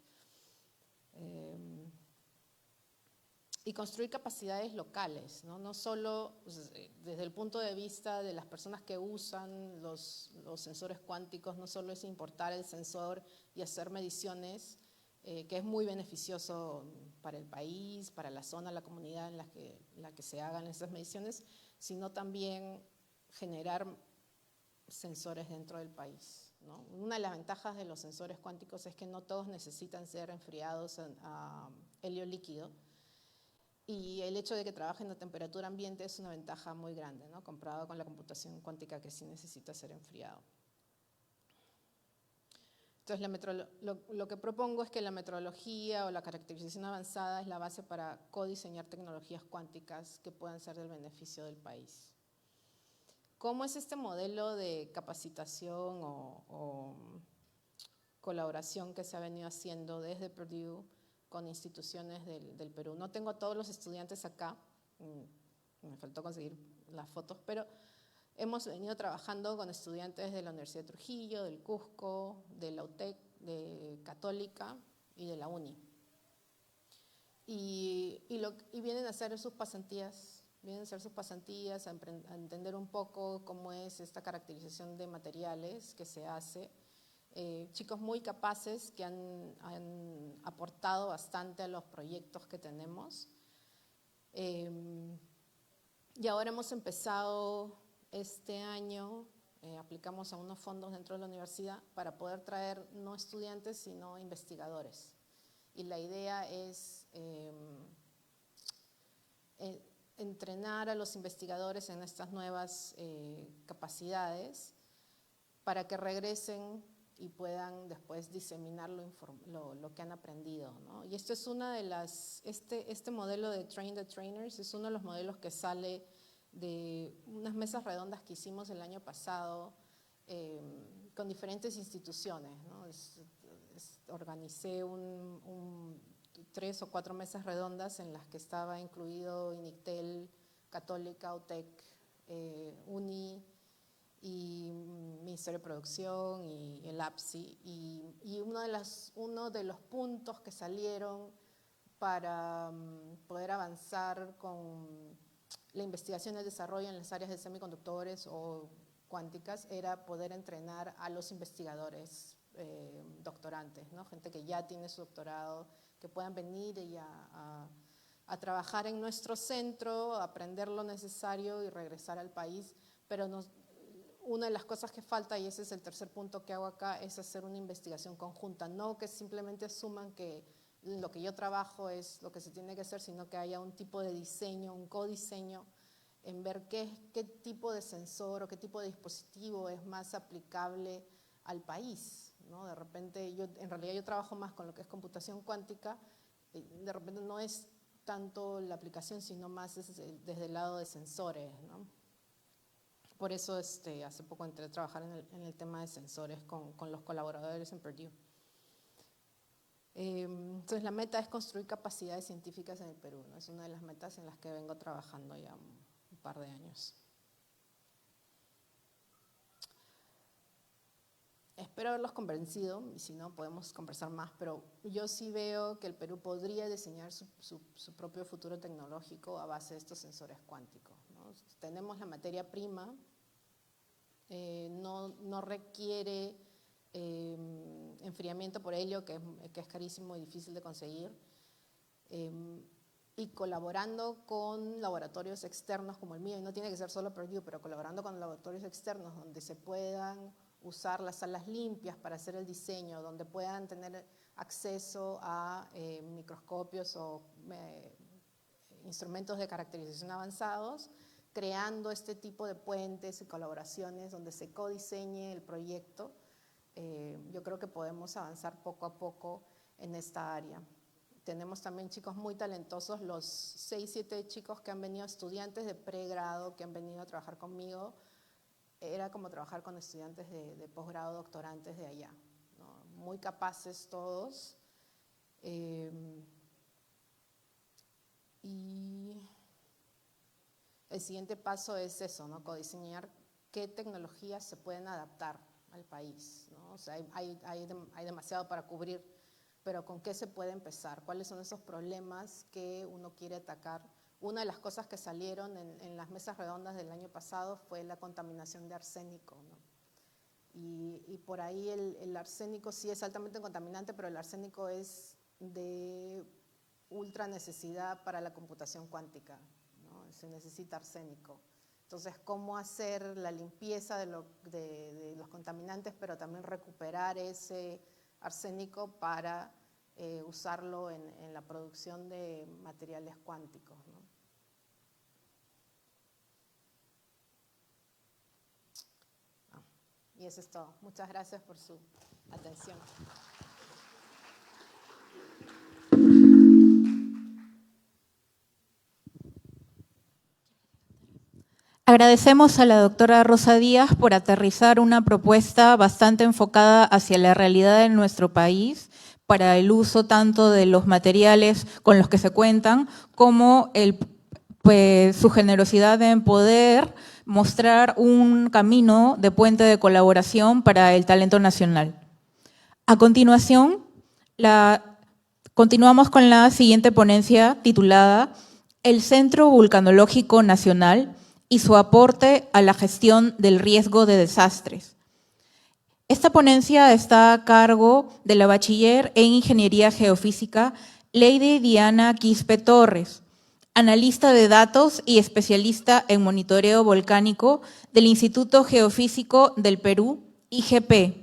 Y construir capacidades locales, ¿no? No solo desde el punto de vista de las personas que usan los sensores cuánticos, no solo es importar el sensor y hacer mediciones, que es muy beneficioso para el país, para la zona, la comunidad en la que se hagan esas mediciones, sino también generar sensores dentro del país. ¿no? Una de las ventajas de los sensores cuánticos es que no todos necesitan ser enfriados a helio líquido, y el hecho de que trabajen a temperatura ambiente es una ventaja muy grande, ¿no? Comparado con la computación cuántica, que sí necesita ser enfriado. Entonces, lo que propongo es que la metrología o la caracterización avanzada es la base para codiseñar tecnologías cuánticas que puedan ser del beneficio del país. ¿Cómo es este modelo de capacitación o colaboración que se ha venido haciendo desde Purdue con instituciones del Perú? No tengo a todos los estudiantes acá, me faltó conseguir las fotos, pero hemos venido trabajando con estudiantes de la Universidad de Trujillo, del Cusco, de la UTEC, de Católica y de la UNI. Y vienen a hacer sus pasantías, a entender un poco cómo es esta caracterización de materiales que se hace. Chicos muy capaces que han aportado bastante a los proyectos que tenemos. Y ahora hemos empezado este año, aplicamos a unos fondos dentro de la universidad para poder traer no estudiantes, sino investigadores. Y la idea es entrenar a los investigadores en estas nuevas capacidades para que regresen y puedan después diseminar lo que han aprendido, ¿no? Y esto es una de este modelo de Train the Trainers es uno de los modelos que sale de unas mesas redondas que hicimos el año pasado con diferentes instituciones, ¿no? Organicé 3 o 4 mesas redondas en las que estaba incluido INICTEL, Católica, UTEC, UNI y Ministerio de Producción y el APSI. Y uno de los puntos que salieron para poder avanzar con la investigación y el desarrollo en las áreas de semiconductores o cuánticas era poder entrenar a los investigadores doctorantes, ¿no? Gente que ya tiene su doctorado, que puedan venir y a trabajar en nuestro centro, aprender lo necesario y regresar al país. Pero una de las cosas que falta, y ese es el tercer punto que hago acá, es hacer una investigación conjunta, no que simplemente asuman que lo que yo trabajo es lo que se tiene que hacer, sino que haya un tipo de diseño, un codiseño, en ver qué tipo de sensor o qué tipo de dispositivo es más aplicable al país, ¿no? De repente, en realidad yo trabajo más con lo que es computación cuántica, de repente no es tanto la aplicación, sino más desde el lado de sensores, ¿no? Por eso hace poco entré a trabajar en el tema de sensores con los colaboradores en Purdue. Entonces la meta es construir capacidades científicas en el Perú, ¿no? Es una de las metas en las que vengo trabajando ya un par de años. Espero haberlos convencido, y si no podemos conversar más, pero yo sí veo que el Perú podría diseñar su propio futuro tecnológico a base de estos sensores cuánticos, ¿no? Tenemos la materia prima, no requiere enfriamiento por helio, que es carísimo y difícil de conseguir, y colaborando con laboratorios externos como el mío, y no tiene que ser solo Purdue, pero colaborando con laboratorios externos donde se puedan usar las salas limpias para hacer el diseño, donde puedan tener acceso a microscopios o instrumentos de caracterización avanzados, creando este tipo de puentes y colaboraciones donde se codiseñe el proyecto. Yo creo que podemos avanzar poco a poco en esta área. Tenemos también chicos muy talentosos, los 6, 7 chicos que han venido, estudiantes de pregrado que han venido a trabajar conmigo, era como trabajar con estudiantes de posgrado, doctorantes de allá, ¿no? Muy capaces todos. Y el siguiente paso es eso, ¿no? Codiseñar qué tecnologías se pueden adaptar al país, ¿no? O sea, hay demasiado para cubrir, pero ¿con qué se puede empezar? ¿Cuáles son esos problemas que uno quiere atacar? Una de las cosas que salieron en las mesas redondas del año pasado fue la contaminación de arsénico, ¿no? Y por ahí el arsénico sí es altamente contaminante, pero el arsénico es de ultra necesidad para la computación cuántica, ¿no? Se necesita arsénico. Entonces, cómo hacer la limpieza de los contaminantes, pero también recuperar ese arsénico para usarlo en la producción de materiales cuánticos, ¿no? Y eso es todo. Muchas gracias por su atención. Agradecemos a la doctora Rosa Díaz por aterrizar una propuesta bastante enfocada hacia la realidad de nuestro país para el uso tanto de los materiales con los que se cuentan como su generosidad en poder mostrar un camino de puente de colaboración para el talento nacional. A continuación, continuamos con la siguiente ponencia titulada El Centro Vulcanológico Nacional y su aporte a la gestión del riesgo de desastres. Esta ponencia está a cargo de la bachiller en Ingeniería Geofísica Lady Diana Quispe Torres, analista de datos y especialista en monitoreo volcánico del Instituto Geofísico del Perú, IGP.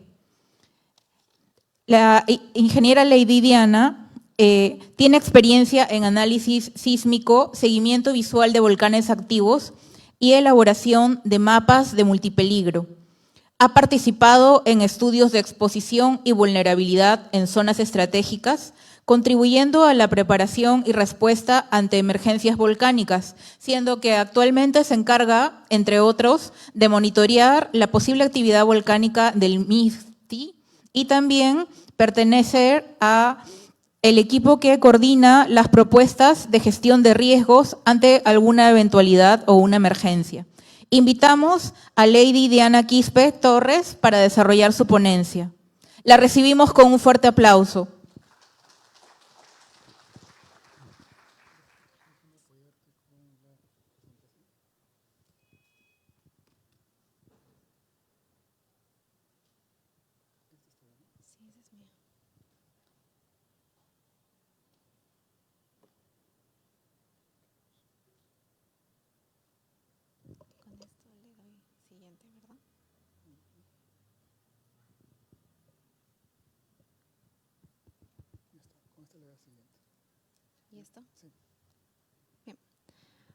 La ingeniera Lady Diana tiene experiencia en análisis sísmico, seguimiento visual de volcanes activos y elaboración de mapas de multipeligro. Ha participado en estudios de exposición y vulnerabilidad en zonas estratégicas, contribuyendo a la preparación y respuesta ante emergencias volcánicas, siendo que actualmente se encarga, entre otros, de monitorear la posible actividad volcánica del MISTI y también pertenecer a el equipo que coordina las propuestas de gestión de riesgos ante alguna eventualidad o una emergencia. Invitamos a Lady Diana Quispe Torres para desarrollar su ponencia. La recibimos con un fuerte aplauso.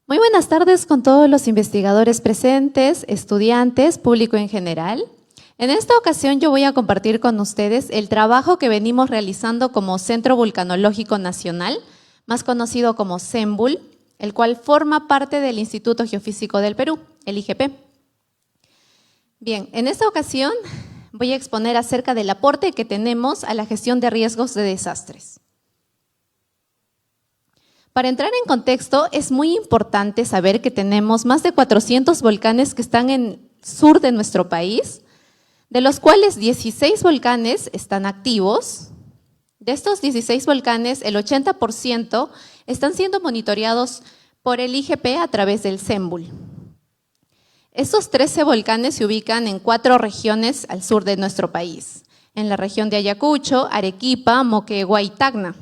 Muy buenas tardes con todos los investigadores presentes, estudiantes, público en general. En esta ocasión yo voy a compartir con ustedes el trabajo que venimos realizando como Centro Vulcanológico Nacional, más conocido como CENVUL, el cual forma parte del Instituto Geofísico del Perú, el IGP. Bien, en esta ocasión voy a exponer acerca del aporte que tenemos a la gestión de riesgos de desastres. Para entrar en contexto, es muy importante saber que tenemos más de 400 volcanes que están en el sur de nuestro país, de los cuales 16 volcanes están activos. De estos 16 volcanes, el 80% están siendo monitoreados por el IGP a través del CENVUL. Estos 13 volcanes se ubican en 4 regiones al sur de nuestro país, en la región de Ayacucho, Arequipa, Moquegua y Tacna.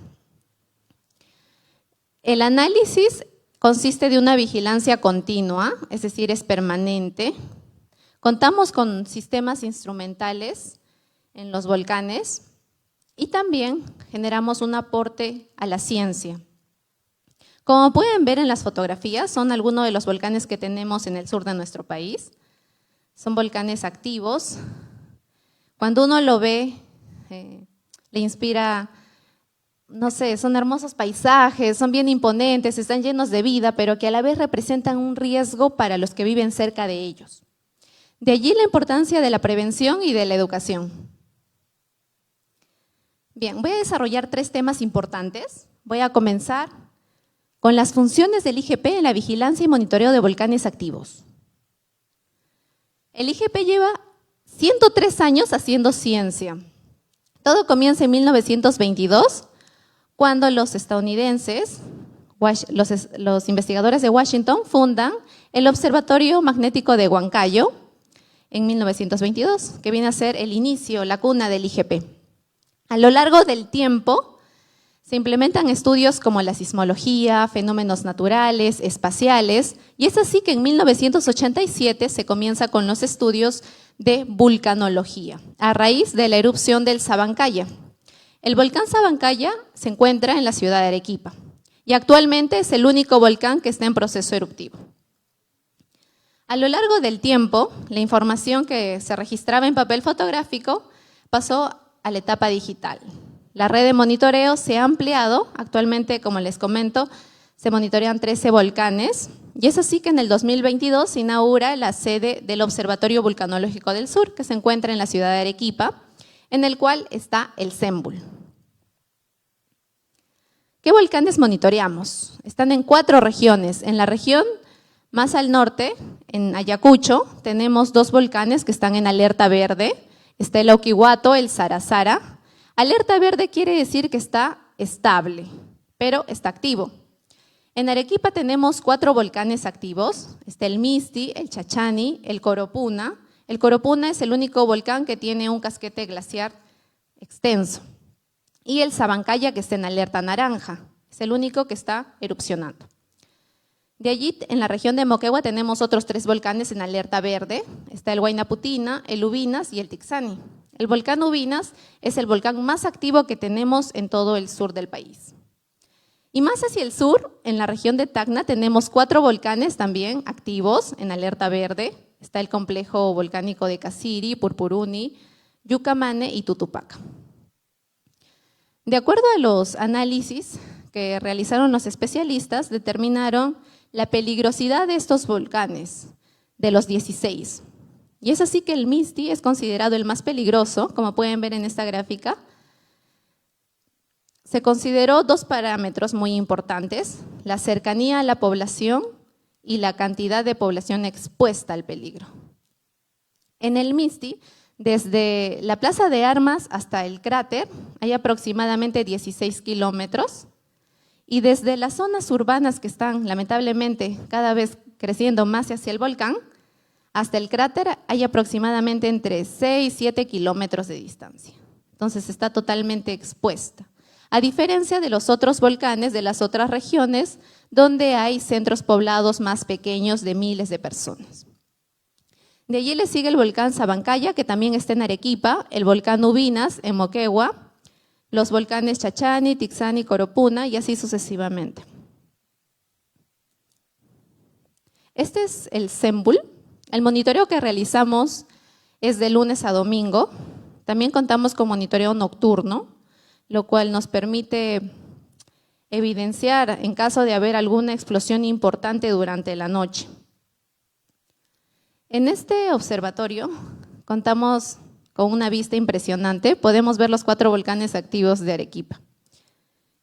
El análisis consiste de una vigilancia continua, es decir, es permanente. Contamos con sistemas instrumentales en los volcanes y también generamos un aporte a la ciencia. Como pueden ver en las fotografías, son algunos de los volcanes que tenemos en el sur de nuestro país. Son volcanes activos. Cuando uno lo ve, le inspira, no sé, son hermosos paisajes, son bien imponentes, están llenos de vida, pero que a la vez representan un riesgo para los que viven cerca de ellos. De allí la importancia de la prevención y de la educación. Bien, voy a desarrollar 3 temas importantes. Voy a comenzar con las funciones del IGP en la vigilancia y monitoreo de volcanes activos. El IGP lleva 103 años haciendo ciencia. Todo comienza en 1922, cuando los estadounidenses, los investigadores de Washington, fundan el Observatorio Magnético de Huancayo en 1922, que viene a ser el inicio, la cuna del IGP. A lo largo del tiempo, Se implementan estudios como la sismología, fenómenos naturales, espaciales, y es así que en 1987 se comienza con los estudios de vulcanología, a raíz de la erupción del Sabancaya. El volcán Sabancaya se encuentra en la ciudad de Arequipa y actualmente es el único volcán que está en proceso eruptivo. A lo largo del tiempo, la información que se registraba en papel fotográfico pasó a la etapa digital. La red de monitoreo se ha ampliado, actualmente, como les comento, se monitorean 13 volcanes, y es así que en el 2022 se inaugura la sede del Observatorio Vulcanológico del Sur, que se encuentra en la ciudad de Arequipa, en el cual está el CEMVUL. ¿Qué volcanes monitoreamos? Están en 4 regiones. En la región más al norte, en Ayacucho, tenemos 2 volcanes que están en alerta verde. Está el Auquihuato, el Sarasara. Alerta verde quiere decir que está estable, pero está activo. En Arequipa tenemos 4 volcanes activos. Está el Misti, el Chachani, el Coropuna. El Coropuna es el único volcán que tiene un casquete glaciar extenso. Y el Sabancaya, que está en alerta naranja. Es el único que está erupcionando. De allí, en la región de Moquegua, tenemos otros 3 volcanes en alerta verde. Está el Huayna Putina, el Ubinas y el Tixani. El volcán Ubinas es el volcán más activo que tenemos en todo el sur del país. Y más hacia el sur, en la región de Tacna, tenemos 4 volcanes también activos en alerta verde. Está el complejo volcánico de Casiri, Purpuruni, Yucamane y Tutupaca. De acuerdo a los análisis que realizaron los especialistas, determinaron la peligrosidad de estos volcanes, de los 16. Y es así que el Misti es considerado el más peligroso, como pueden ver en esta gráfica. Se consideró 2 parámetros muy importantes: la cercanía a la población y la cantidad de población expuesta al peligro. En el Misti, desde la Plaza de Armas hasta el cráter, hay aproximadamente 16 kilómetros, y desde las zonas urbanas que están lamentablemente cada vez creciendo más hacia el volcán, hasta el cráter hay aproximadamente entre 6 y 7 kilómetros de distancia. Entonces está totalmente expuesta. A diferencia de los otros volcanes de las otras regiones, donde hay centros poblados más pequeños de miles de personas. De allí le sigue el volcán Sabancaya, que también está en Arequipa, el volcán Ubinas en Moquegua, los volcanes Chachani, Tixani, Coropuna y así sucesivamente. Este es el CEMVUL. El monitoreo que realizamos es de lunes a domingo. También contamos con monitoreo nocturno, lo cual nos permite evidenciar en caso de haber alguna explosión importante durante la noche. En este observatorio contamos con una vista impresionante. Podemos ver los 4 volcanes activos de Arequipa.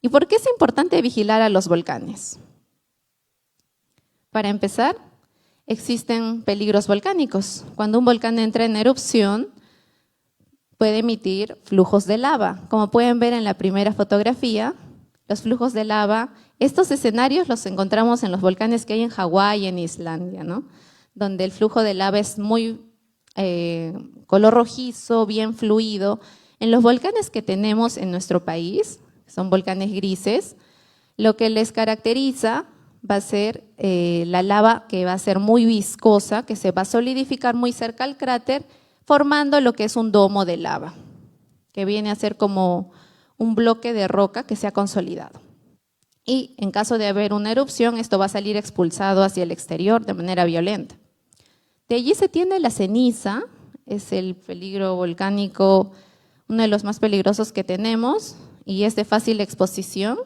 ¿Y por qué es importante vigilar a los volcanes? Para empezar, existen peligros volcánicos. Cuando un volcán entra en erupción, puede emitir flujos de lava. Como pueden ver en la primera fotografía, los flujos de lava, estos escenarios los encontramos en los volcanes que hay en Hawái y en Islandia, ¿no? Donde el flujo de lava es muy color rojizo, bien fluido. En los volcanes que tenemos en nuestro país, son volcanes grises, lo que les caracteriza va a ser la lava que va a ser muy viscosa, que se va a solidificar muy cerca al cráter, formando lo que es un domo de lava, que viene a ser como un bloque de roca que se ha consolidado. Y en caso de haber una erupción, esto va a salir expulsado hacia el exterior de manera violenta. De allí se tiene la ceniza, es el peligro volcánico, uno de los más peligrosos que tenemos, y es de fácil exposición.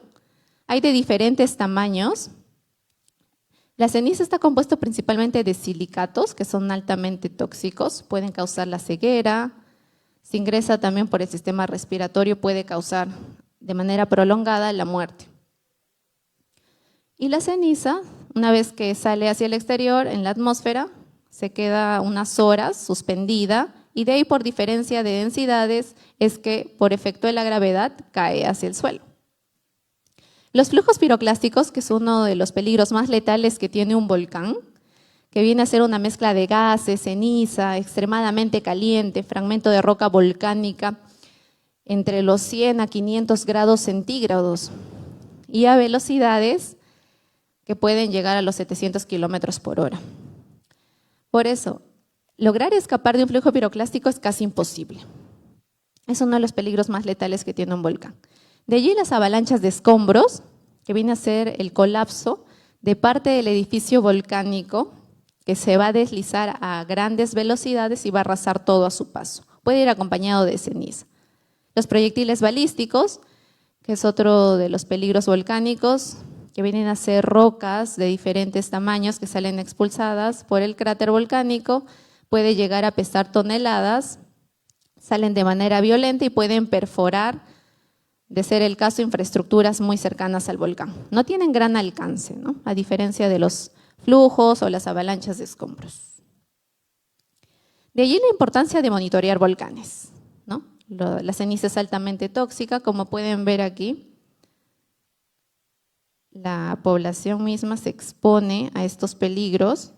Hay de diferentes tamaños. La ceniza está compuesta principalmente de silicatos, que son altamente tóxicos, pueden causar la ceguera. Si ingresa también por el sistema respiratorio, puede causar de manera prolongada la muerte. Y la ceniza, una vez que sale hacia el exterior, en la atmósfera, se queda unas horas suspendida, y de ahí, por diferencia de densidades, es que por efecto de la gravedad cae hacia el suelo. Los flujos piroclásticos, que es uno de los peligros más letales que tiene un volcán, que viene a ser una mezcla de gases, ceniza, extremadamente caliente, fragmento de roca volcánica, entre los 100 a 500 grados centígrados y a velocidades que pueden llegar a los 700 kilómetros por hora. Por eso, lograr escapar de un flujo piroclástico es casi imposible. Es uno de los peligros más letales que tiene un volcán. De allí las avalanchas de escombros, que viene a ser el colapso de parte del edificio volcánico que se va a deslizar a grandes velocidades y va a arrasar todo a su paso. Puede ir acompañado de ceniza. Los proyectiles balísticos, que es otro de los peligros volcánicos, que vienen a ser rocas de diferentes tamaños que salen expulsadas por el cráter volcánico, puede llegar a pesar toneladas, salen de manera violenta y pueden perforar, de ser el caso, infraestructuras muy cercanas al volcán. No tienen gran alcance, ¿no? A diferencia de los flujos o las avalanchas de escombros. De allí la importancia de monitorear volcanes, ¿no? La ceniza es altamente tóxica, como pueden ver aquí. La población misma se expone a estos peligros.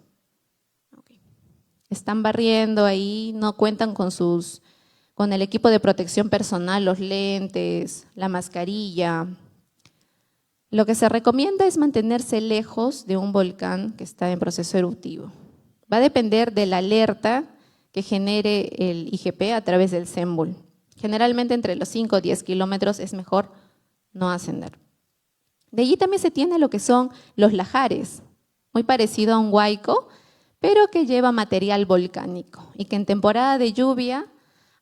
Están barriendo ahí, no cuentan con el equipo de protección personal, los lentes, la mascarilla. Lo que se recomienda es mantenerse lejos de un volcán que está en proceso eruptivo. Va a depender de la alerta que genere el IGP a través del CENBUL. Generalmente entre los 5 o 10 kilómetros es mejor no ascender. De allí también se tiene lo que son los lajares, muy parecido a un huaico, pero que lleva material volcánico y que en temporada de lluvia,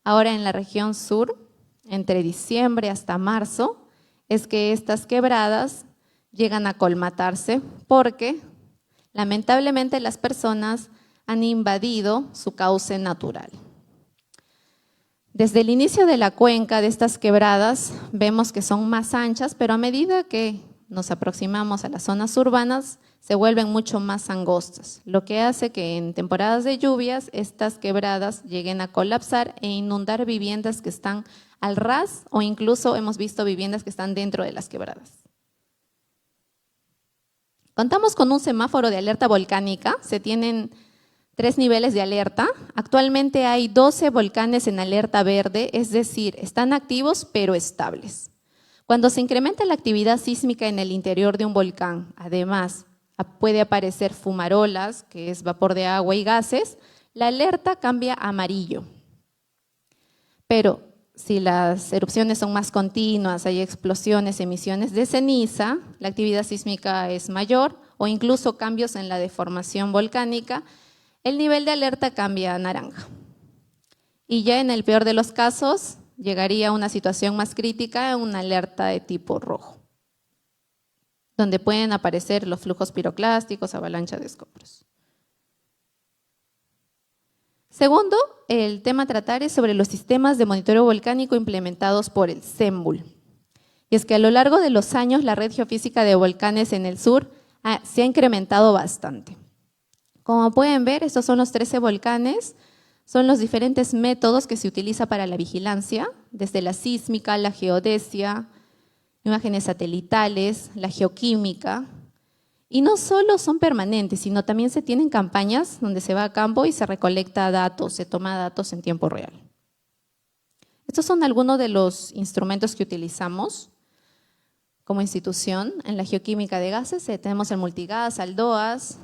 ahora en la región sur, entre diciembre hasta marzo, es que estas quebradas llegan a colmatarse porque lamentablemente las personas han invadido su cauce natural. Desde el inicio de la cuenca de estas quebradas vemos que son más anchas, pero a medida que nos aproximamos a las zonas urbanas se vuelven mucho más angostas, lo que hace que en temporadas de lluvias estas quebradas lleguen a colapsar e inundar viviendas que están al ras o incluso hemos visto viviendas que están dentro de las quebradas. Contamos con un semáforo de alerta volcánica, se tienen 3 niveles de alerta. Actualmente hay 12 volcanes en alerta verde, es decir, están activos pero estables. Cuando se incrementa la actividad sísmica en el interior de un volcán, además puede aparecer fumarolas, que es vapor de agua y gases, la alerta cambia a amarillo. Pero si las erupciones son más continuas, hay explosiones, emisiones de ceniza, la actividad sísmica es mayor o incluso cambios en la deformación volcánica, el nivel de alerta cambia a naranja. Y ya en el peor de los casos, llegaría a una situación más crítica, una alerta de tipo rojo, donde pueden aparecer los flujos piroclásticos, avalancha de escombros. Segundo, el tema a tratar es sobre los sistemas de monitoreo volcánico implementados por el CENBUL. Y es que a lo largo de los años la red geofísica de volcanes en el sur se ha incrementado bastante. Como pueden ver, estos son los 13 volcanes, son los diferentes métodos que se utiliza para la vigilancia, desde la sísmica, la geodesia, imágenes satelitales, la geoquímica. Y no solo son permanentes, sino también se tienen campañas donde se va a campo y se recolecta datos, se toma datos en tiempo real. Estos son algunos de los instrumentos que utilizamos como institución. En la geoquímica de gases tenemos el multigas, ALDOAS.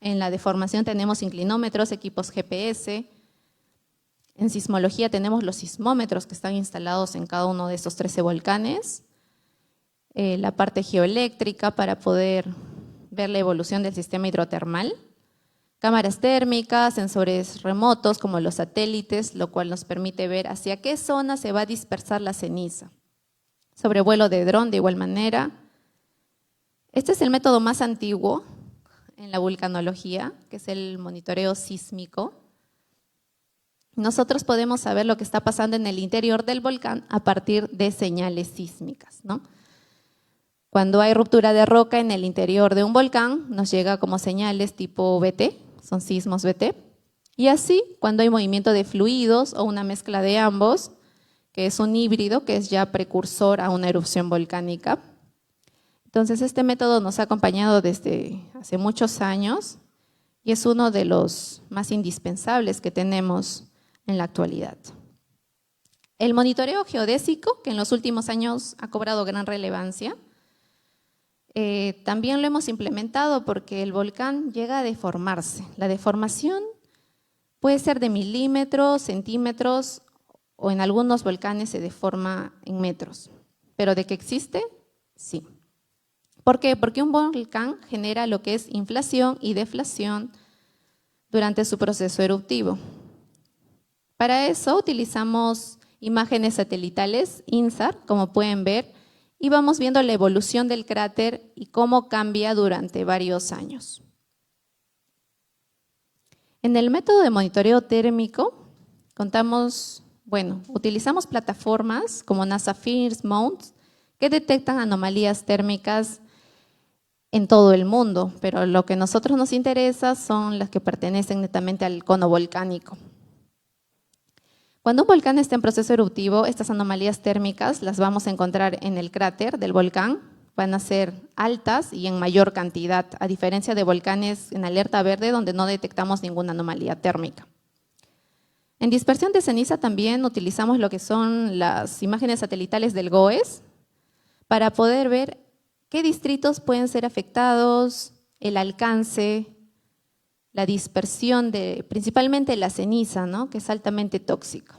En la deformación tenemos inclinómetros, equipos GPS. En sismología tenemos los sismómetros que están instalados en cada uno de estos 13 volcanes. La parte geoeléctrica para poder ver la evolución del sistema hidrotermal. Cámaras térmicas, sensores remotos como los satélites, lo cual nos permite ver hacia qué zona se va a dispersar la ceniza. Sobrevuelo de dron de igual manera. Este es el método más antiguo en la vulcanología, que es el monitoreo sísmico. Nosotros podemos saber lo que está pasando en el interior del volcán a partir de señales sísmicas, ¿no? Cuando hay ruptura de roca en el interior de un volcán, nos llega como señales tipo VT, son sismos VT. Y así, cuando hay movimiento de fluidos o una mezcla de ambos, que es un híbrido, que es ya precursor a una erupción volcánica. Entonces, este método nos ha acompañado desde hace muchos años y es uno de los más indispensables que tenemos en la actualidad. El monitoreo geodésico, que en los últimos años ha cobrado gran relevancia, también lo hemos implementado porque el volcán llega a deformarse. La deformación puede ser de milímetros, centímetros, o en algunos volcanes se deforma en metros. Pero de que existe, sí. ¿Por qué? Porque un volcán genera lo que es inflación y deflación durante su proceso eruptivo. Para eso utilizamos imágenes satelitales, INSAR, como pueden ver, y vamos viendo la evolución del cráter y cómo cambia durante varios años. En el método de monitoreo térmico utilizamos plataformas como NASA First Mount que detectan anomalías térmicas en todo el mundo, pero lo que a nosotros nos interesa son las que pertenecen netamente al cono volcánico. Cuando un volcán está en proceso eruptivo, estas anomalías térmicas las vamos a encontrar en el cráter del volcán, van a ser altas y en mayor cantidad, a diferencia de volcanes en alerta verde donde no detectamos ninguna anomalía térmica. En dispersión de ceniza también utilizamos lo que son las imágenes satelitales del GOES para poder ver qué distritos pueden ser afectados, el alcance, la dispersión de principalmente la ceniza, ¿no?, que es altamente tóxica.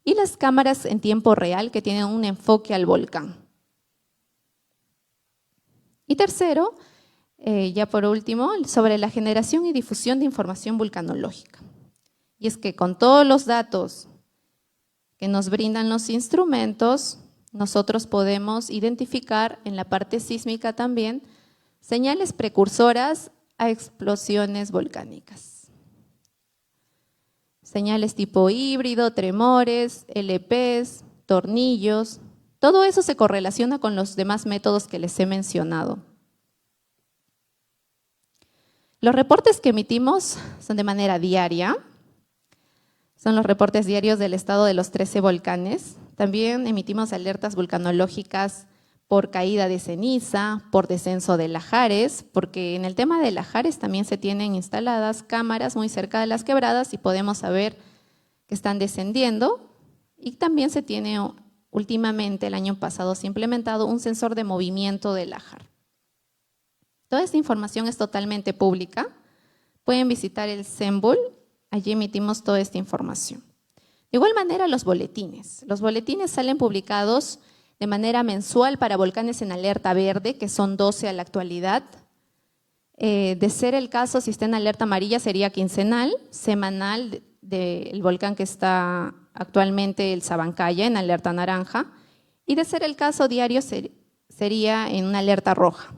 Y las cámaras en tiempo real que tienen un enfoque al volcán. Y tercero, ya por último, sobre la generación y difusión de información vulcanológica. Y es que con todos los datos que nos brindan los instrumentos, nosotros podemos identificar en la parte sísmica también señales precursoras a explosiones volcánicas. Señales tipo híbrido, tremores, LPs, tornillos, todo eso se correlaciona con los demás métodos que les he mencionado. Los reportes que emitimos son de manera diaria, son los reportes diarios del estado de los 13 volcanes. También emitimos alertas vulcanológicas por caída de ceniza, por descenso de lajares, porque en el tema de lajares también se tienen instaladas cámaras muy cerca de las quebradas y podemos saber que están descendiendo. Y también se tiene últimamente, el año pasado, se ha implementado un sensor de movimiento de lajar. Toda esta información es totalmente pública. Pueden visitar el CENBUL, allí emitimos toda esta información. De igual manera, los boletines. Los boletines salen publicados de manera mensual para volcanes en alerta verde, que son 12 a la actualidad. De ser el caso, si está en alerta amarilla, sería quincenal, semanal del volcán que está actualmente, el Sabancaya, en alerta naranja. Y de ser el caso, diario sería en una alerta roja.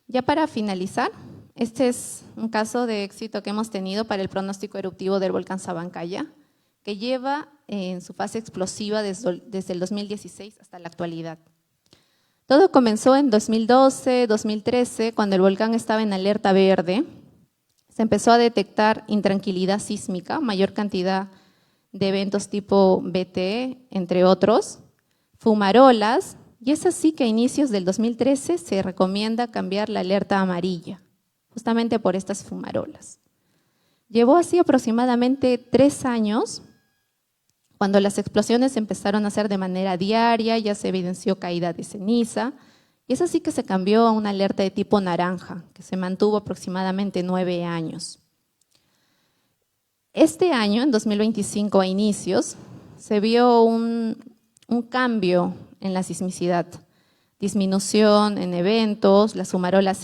Ya para finalizar, este es un caso de éxito que hemos tenido para el pronóstico eruptivo del volcán Sabancaya, que lleva en su fase explosiva desde el 2016 hasta la actualidad. Todo comenzó en 2012, 2013, cuando el volcán estaba en alerta verde. Se empezó a detectar intranquilidad sísmica, mayor cantidad de eventos tipo BT, entre otros, fumarolas, y es así que a inicios del 2013 se recomienda cambiar la alerta amarilla, justamente por estas fumarolas. Llevó así aproximadamente 3 años, cuando las explosiones empezaron a ser de manera diaria, ya se evidenció caída de ceniza, y es así que se cambió a una alerta de tipo naranja, que se mantuvo aproximadamente 9 años. Este año, en 2025 a inicios, se vio un cambio en la sismicidad, disminución en eventos, las fumarolas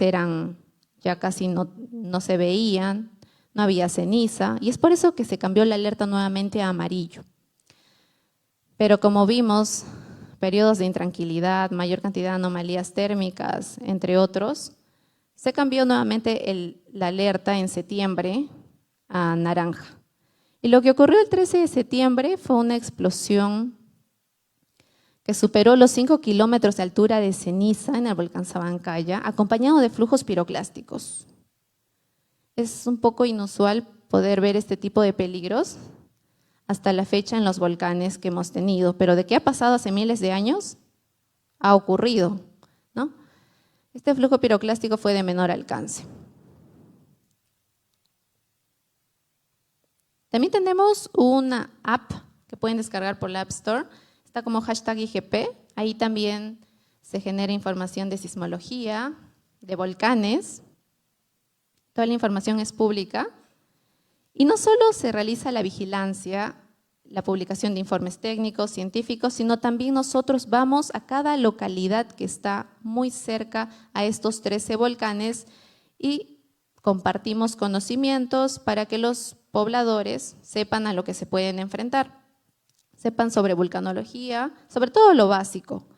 ya casi no se veían, no había ceniza, y es por eso que se cambió la alerta nuevamente a amarillo. Pero como vimos, periodos de intranquilidad, mayor cantidad de anomalías térmicas, entre otros, se cambió nuevamente la alerta en septiembre a naranja. Y lo que ocurrió el 13 de septiembre fue una explosión que superó los 5 kilómetros de altura de ceniza en el volcán Sabancaya, acompañado de flujos piroclásticos. Es un poco inusual poder ver este tipo de peligros hasta la fecha en los volcanes que hemos tenido, pero de qué ha pasado hace miles de años, ha ocurrido, ¿no? Este flujo piroclástico fue de menor alcance. También tenemos una app que pueden descargar por la App Store. Está como #IGP. Ahí también se genera información de sismología, de volcanes. Toda la información es pública. Y no solo se realiza la vigilancia, la publicación de informes técnicos, científicos, sino también nosotros vamos a cada localidad que está muy cerca a estos 13 volcanes y compartimos conocimientos para que los pobladores sepan a lo que se pueden enfrentar, sepan sobre vulcanología, sobre todo lo básico,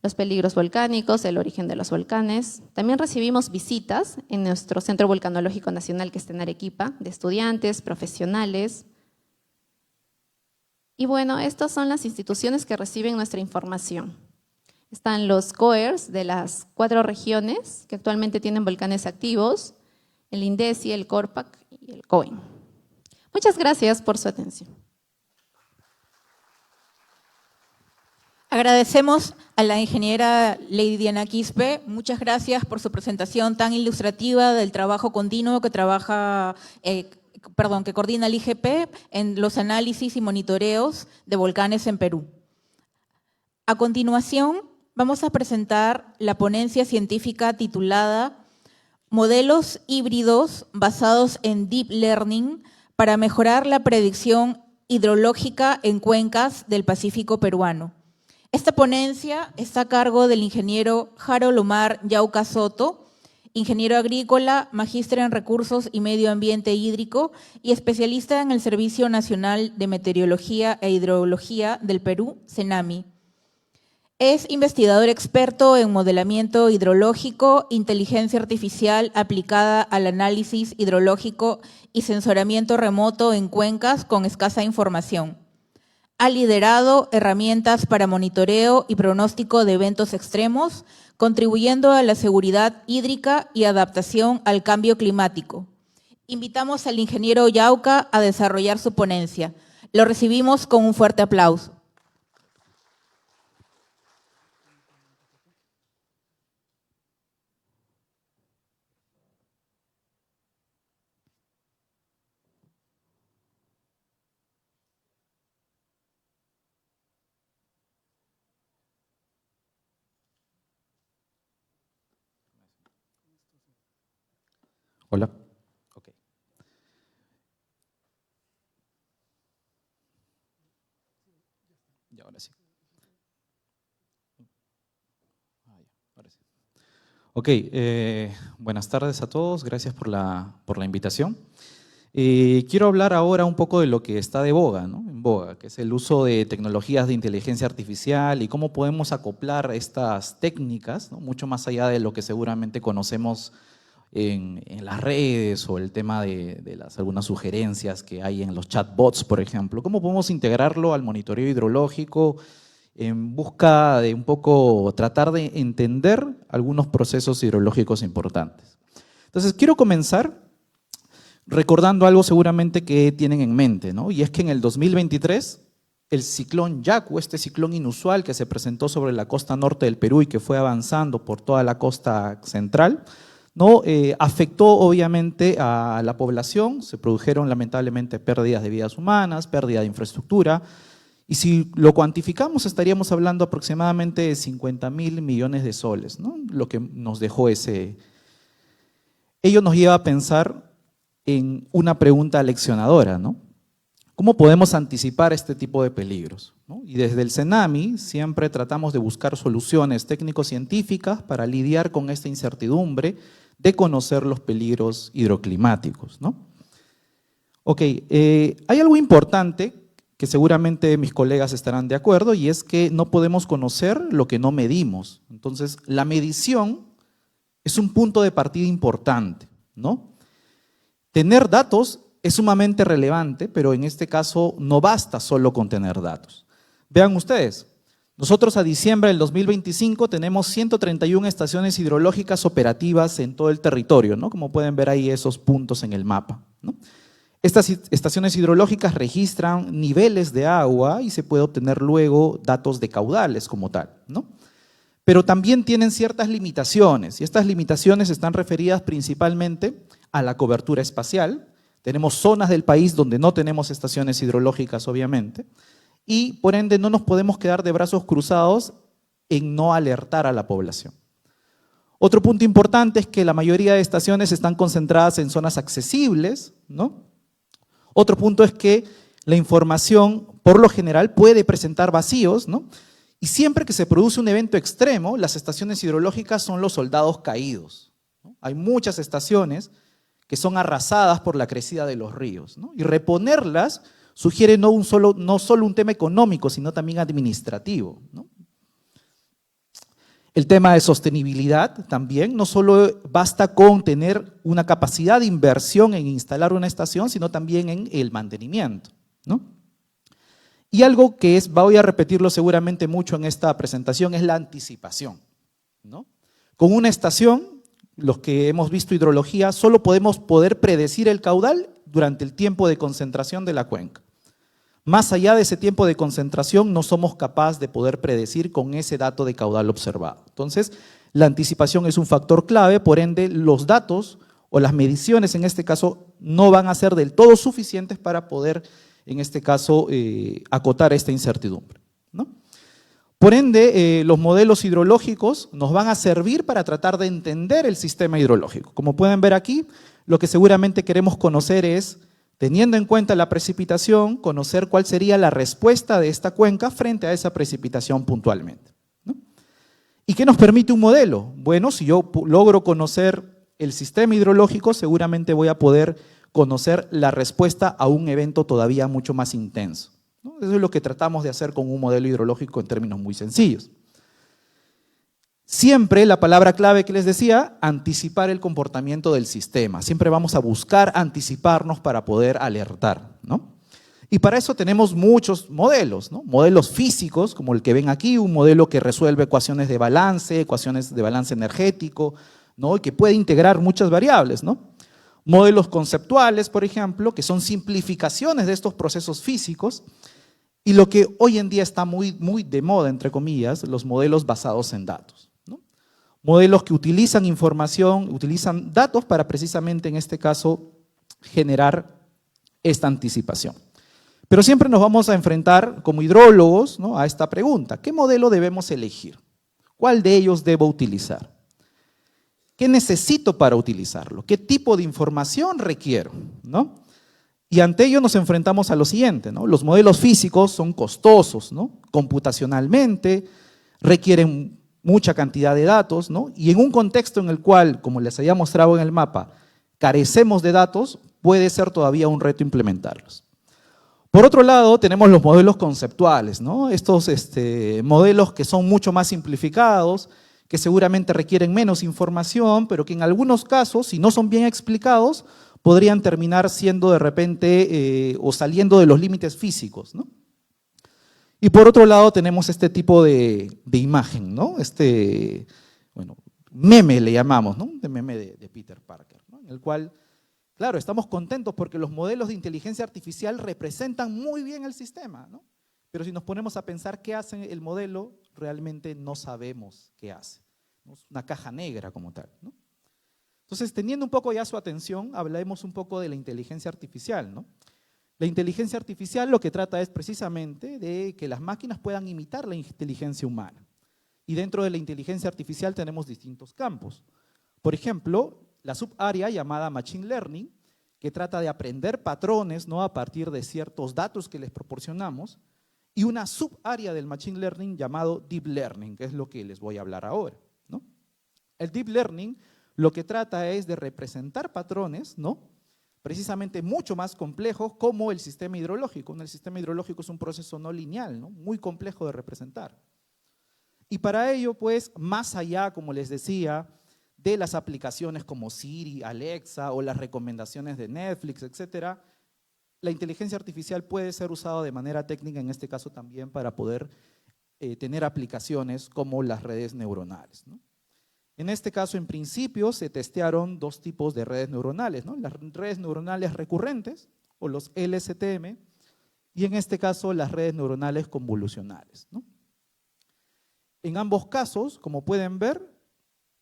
los peligros volcánicos, el origen de los volcanes. También recibimos visitas en nuestro Centro Vulcanológico Nacional que está en Arequipa, de estudiantes, profesionales. Y bueno, estas son las instituciones que reciben nuestra información. Están los COERS de las 4 regiones que actualmente tienen volcanes activos, el INDECI, el CORPAC y el COEN. Muchas gracias por su atención. Agradecemos a la ingeniera Lady Diana Quispe. Muchas gracias por su presentación tan ilustrativa del trabajo continuo que que coordina el IGP en los análisis y monitoreos de volcanes en Perú. A continuación, vamos a presentar la ponencia científica titulada Modelos híbridos basados en Deep Learning para mejorar la predicción hidrológica en cuencas del Pacífico peruano. Esta ponencia está a cargo del ingeniero Harold Omar Yauca Soto, ingeniero agrícola, magíster en recursos y medio ambiente hídrico y especialista en el Servicio Nacional de Meteorología e Hidrología del Perú, CENAMI. Es investigador experto en modelamiento hidrológico, inteligencia artificial aplicada al análisis hidrológico y sensoramiento remoto en cuencas con escasa información. Ha liderado herramientas para monitoreo y pronóstico de eventos extremos, contribuyendo a la seguridad hídrica y adaptación al cambio climático. Invitamos al ingeniero Yauca a desarrollar su ponencia. Lo recibimos con un fuerte aplauso. Hola. Ok. Y ahora sí. Ahora sí. Ok, buenas tardes a todos, gracias por la invitación. Quiero hablar ahora un poco de lo que está de boga, ¿no? En boga, que es el uso de tecnologías de inteligencia artificial y cómo podemos acoplar estas técnicas, ¿no? Mucho más allá de lo que seguramente conocemos en las redes o el tema de algunas sugerencias que hay en los chatbots, por ejemplo. ¿Cómo podemos integrarlo al monitoreo hidrológico en busca de un poco tratar de entender algunos procesos hidrológicos importantes? Entonces, quiero comenzar recordando algo seguramente que tienen en mente, ¿no? Y es que en el 2023, el ciclón Yaku, este ciclón inusual que se presentó sobre la costa norte del Perú y que fue avanzando por toda la costa central, ¿no? Afectó obviamente a la población, se produjeron lamentablemente pérdidas de vidas humanas, pérdida de infraestructura, y si lo cuantificamos estaríamos hablando aproximadamente de 50.000 millones de soles, ¿no? Lo que nos dejó ese. Ello nos lleva a pensar en una pregunta leccionadora, ¿no? ¿Cómo podemos anticipar este tipo de peligros, ¿no? Y desde el CENAMI siempre tratamos de buscar soluciones técnico-científicas para lidiar con esta incertidumbre de conocer los peligros hidroclimáticos, ¿no? Ok, hay algo importante que seguramente mis colegas estarán de acuerdo y es que no podemos conocer lo que no medimos. Entonces, la medición es un punto de partida importante, ¿no? Tener datos es sumamente relevante, pero en este caso no basta solo con tener datos. Vean ustedes, nosotros a diciembre del 2025 tenemos 131 estaciones hidrológicas operativas en todo el territorio, ¿no? Como pueden ver ahí esos puntos en el mapa, ¿no? Estas estaciones hidrológicas registran niveles de agua y se puede obtener luego datos de caudales como tal, ¿no? Pero también tienen ciertas limitaciones y estas limitaciones están referidas principalmente a la cobertura espacial, Tenemos zonas del país donde no tenemos estaciones hidrológicas, obviamente, y por ende no nos podemos quedar de brazos cruzados en no alertar a la población. Otro punto importante es que la mayoría de estaciones están concentradas en zonas accesibles, ¿no? Otro punto es que la información, por lo general, puede presentar vacíos, ¿no? Y siempre que se produce un evento extremo, las estaciones hidrológicas son los soldados caídos, ¿no? Hay muchas estaciones que son arrasadas por la crecida de los ríos, ¿no? Y reponerlas sugiere no solo un tema económico, sino también administrativo, ¿no? El tema de sostenibilidad también, no solo basta con tener una capacidad de inversión en instalar una estación, sino también en el mantenimiento, ¿no? Y algo que voy a repetirlo seguramente mucho en esta presentación, es la anticipación, ¿no? Con una estación, los que hemos visto hidrología, solo podemos predecir el caudal durante el tiempo de concentración de la cuenca. Más allá de ese tiempo de concentración, no somos capaces de poder predecir con ese dato de caudal observado. Entonces, la anticipación es un factor clave, por ende, los datos o las mediciones en este caso no van a ser del todo suficientes para poder, en este caso, acotar esta incertidumbre, ¿no? Por ende, los modelos hidrológicos nos van a servir para tratar de entender el sistema hidrológico. Como pueden ver aquí, lo que seguramente queremos conocer es, teniendo en cuenta la precipitación, conocer cuál sería la respuesta de esta cuenca frente a esa precipitación puntualmente, ¿no? ¿Y qué nos permite un modelo? Bueno, si yo logro conocer el sistema hidrológico, seguramente voy a poder conocer la respuesta a un evento todavía mucho más intenso, ¿no? Eso es lo que tratamos de hacer con un modelo hidrológico en términos muy sencillos. Siempre la palabra clave que les decía, anticipar el comportamiento del sistema. Siempre vamos a buscar anticiparnos para poder alertar, ¿no? Y para eso tenemos muchos modelos, ¿no? Modelos físicos, como el que ven aquí, un modelo que resuelve ecuaciones de balance energético, ¿no? Y que puede integrar muchas variables, ¿no? Modelos conceptuales, por ejemplo, que son simplificaciones de estos procesos físicos, y lo que hoy en día está muy de moda, entre comillas, los modelos basados en datos, ¿no? Modelos que utilizan información, utilizan datos para precisamente, en este caso, generar esta anticipación. Pero siempre nos vamos a enfrentar como hidrólogos, ¿no?, a esta pregunta: ¿qué modelo debemos elegir? ¿Cuál de ellos debo utilizar? ¿Qué necesito para utilizarlo? ¿Qué tipo de información requiero, ¿no? Y ante ello nos enfrentamos a lo siguiente, ¿no? Los modelos físicos son costosos, ¿no?, computacionalmente, requieren mucha cantidad de datos, ¿no? Y en un contexto en el cual, como les había mostrado en el mapa, carecemos de datos, puede ser todavía un reto implementarlos. Por otro lado, tenemos los modelos conceptuales, ¿no? Estos modelos que son mucho más simplificados, que seguramente requieren menos información, pero que en algunos casos, si no son bien explicados, podrían terminar siendo de repente o saliendo de los límites físicos, ¿no? Y por otro lado tenemos este tipo de imagen, ¿no? Bueno, meme le llamamos, ¿no? De meme de Peter Parker, ¿no? En el cual, claro, estamos contentos porque los modelos de inteligencia artificial representan muy bien el sistema, ¿no? Pero si nos ponemos a pensar qué hace el modelo, realmente no sabemos qué hace, ¿no? Es una caja negra como tal, ¿no? Entonces, teniendo un poco ya su atención, hablemos un poco de la inteligencia artificial, ¿no? La inteligencia artificial lo que trata es precisamente de que las máquinas puedan imitar la inteligencia humana. Y dentro de la inteligencia artificial tenemos distintos campos. Por ejemplo, la subárea llamada Machine Learning, que trata de aprender patrones, ¿no?, a partir de ciertos datos que les proporcionamos, y una subárea del Machine Learning llamado Deep Learning, que es lo que les voy a hablar ahora, ¿no? El Deep Learning lo que trata es de representar patrones, ¿no?, precisamente mucho más complejos como el sistema hidrológico. El sistema hidrológico es un proceso no lineal, ¿no?, muy complejo de representar. Y para ello, pues, más allá, como les decía, de las aplicaciones como Siri, Alexa o las recomendaciones de Netflix, etcétera, la inteligencia artificial puede ser usada de manera técnica, en este caso también para poder tener aplicaciones como las redes neuronales, ¿no? En este caso, en principio, se testearon dos tipos de redes neuronales, ¿no? Las redes neuronales recurrentes, o los LSTM, y en este caso, las redes neuronales convolucionales, ¿no? En ambos casos, como pueden ver,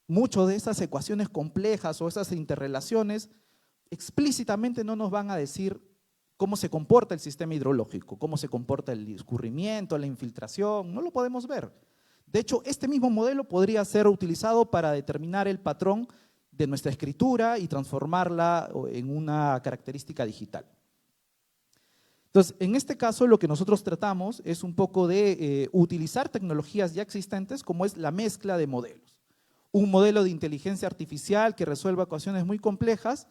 muchas de esas ecuaciones complejas o esas interrelaciones explícitamente no nos van a decir cómo se comporta el sistema hidrológico, cómo se comporta el escurrimiento, la infiltración, no lo podemos ver. De hecho, este mismo modelo podría ser utilizado para determinar el patrón de nuestra escritura y transformarla en una característica digital. Entonces, en este caso lo que nosotros tratamos es un poco de utilizar tecnologías ya existentes como es la mezcla de modelos. Un modelo de inteligencia artificial que resuelva ecuaciones muy complejas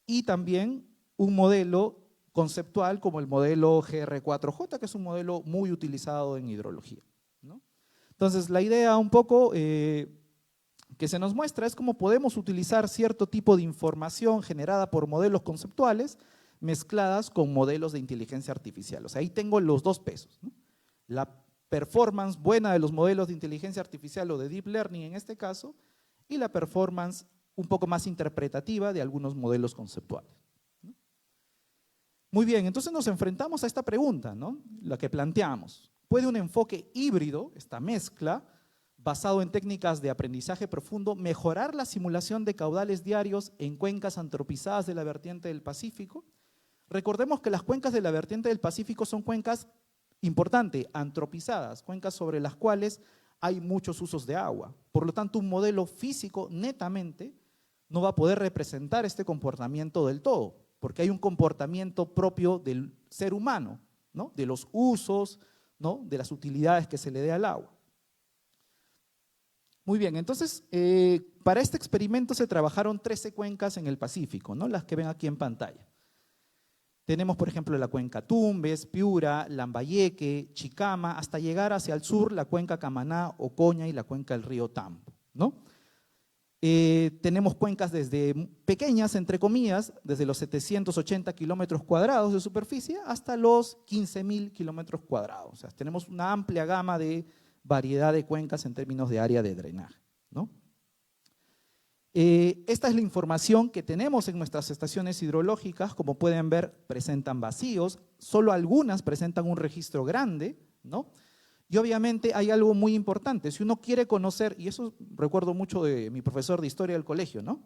y también un modelo conceptual como el modelo GR4J, que es un modelo muy utilizado en hidrología, ¿no? Entonces, la idea un poco que se nos muestra es cómo podemos utilizar cierto tipo de información generada por modelos conceptuales mezcladas con modelos de inteligencia artificial. O sea, ahí tengo los dos pesos, ¿no? La performance buena de los modelos de inteligencia artificial o de deep learning en este caso, y la performance un poco más interpretativa de algunos modelos conceptuales, ¿no? Muy bien, entonces nos enfrentamos a esta pregunta, ¿no? La que planteamos. ¿Puede un enfoque híbrido, esta mezcla, basado en técnicas de aprendizaje profundo, mejorar la simulación de caudales diarios en cuencas antropizadas de la vertiente del Pacífico? Recordemos que las cuencas de la vertiente del Pacífico son cuencas, importante, antropizadas, cuencas sobre las cuales hay muchos usos de agua. Por lo tanto, un modelo físico netamente no va a poder representar este comportamiento del todo, porque hay un comportamiento propio del ser humano, ¿no? De los usos, ¿no? De las utilidades que se le dé al agua. Muy bien, entonces, para este experimento se trabajaron 13 cuencas en el Pacífico, ¿no? Las que ven aquí en pantalla. Tenemos, por ejemplo, la cuenca Tumbes, Piura, Lambayeque, Chicama, hasta llegar hacia el sur la cuenca Camaná, Ocoña y la cuenca del río Tambo, ¿no? Tenemos cuencas desde pequeñas, entre comillas, desde los 780 kilómetros cuadrados de superficie hasta los 15.000 kilómetros cuadrados. O sea, tenemos una amplia gama de variedad de cuencas en términos de área de drenaje, ¿no? Esta es la información que tenemos en nuestras estaciones hidrológicas. Como pueden ver, presentan vacíos, solo algunas presentan un registro grande, ¿no? Y obviamente hay algo muy importante, si uno quiere conocer, y eso recuerdo mucho de mi profesor de historia del colegio, ¿no?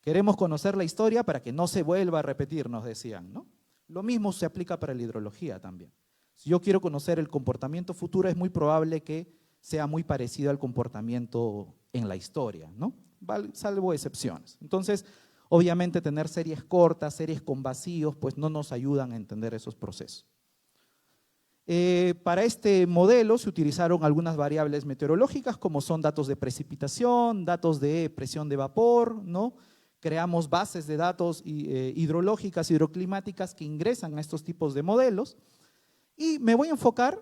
Queremos conocer la historia para que no se vuelva a repetir, nos decían, ¿no? Lo mismo se aplica para la hidrología también. Si yo quiero conocer el comportamiento futuro, es muy probable que sea muy parecido al comportamiento en la historia, ¿no? Salvo excepciones. Entonces, obviamente tener series cortas, series con vacíos, pues no nos ayudan a entender esos procesos. Para este modelo se utilizaron algunas variables meteorológicas como son datos de precipitación, datos de presión de vapor, ¿no? Creamos bases de datos hidrológicas, hidroclimáticas que ingresan a estos tipos de modelos y me voy a enfocar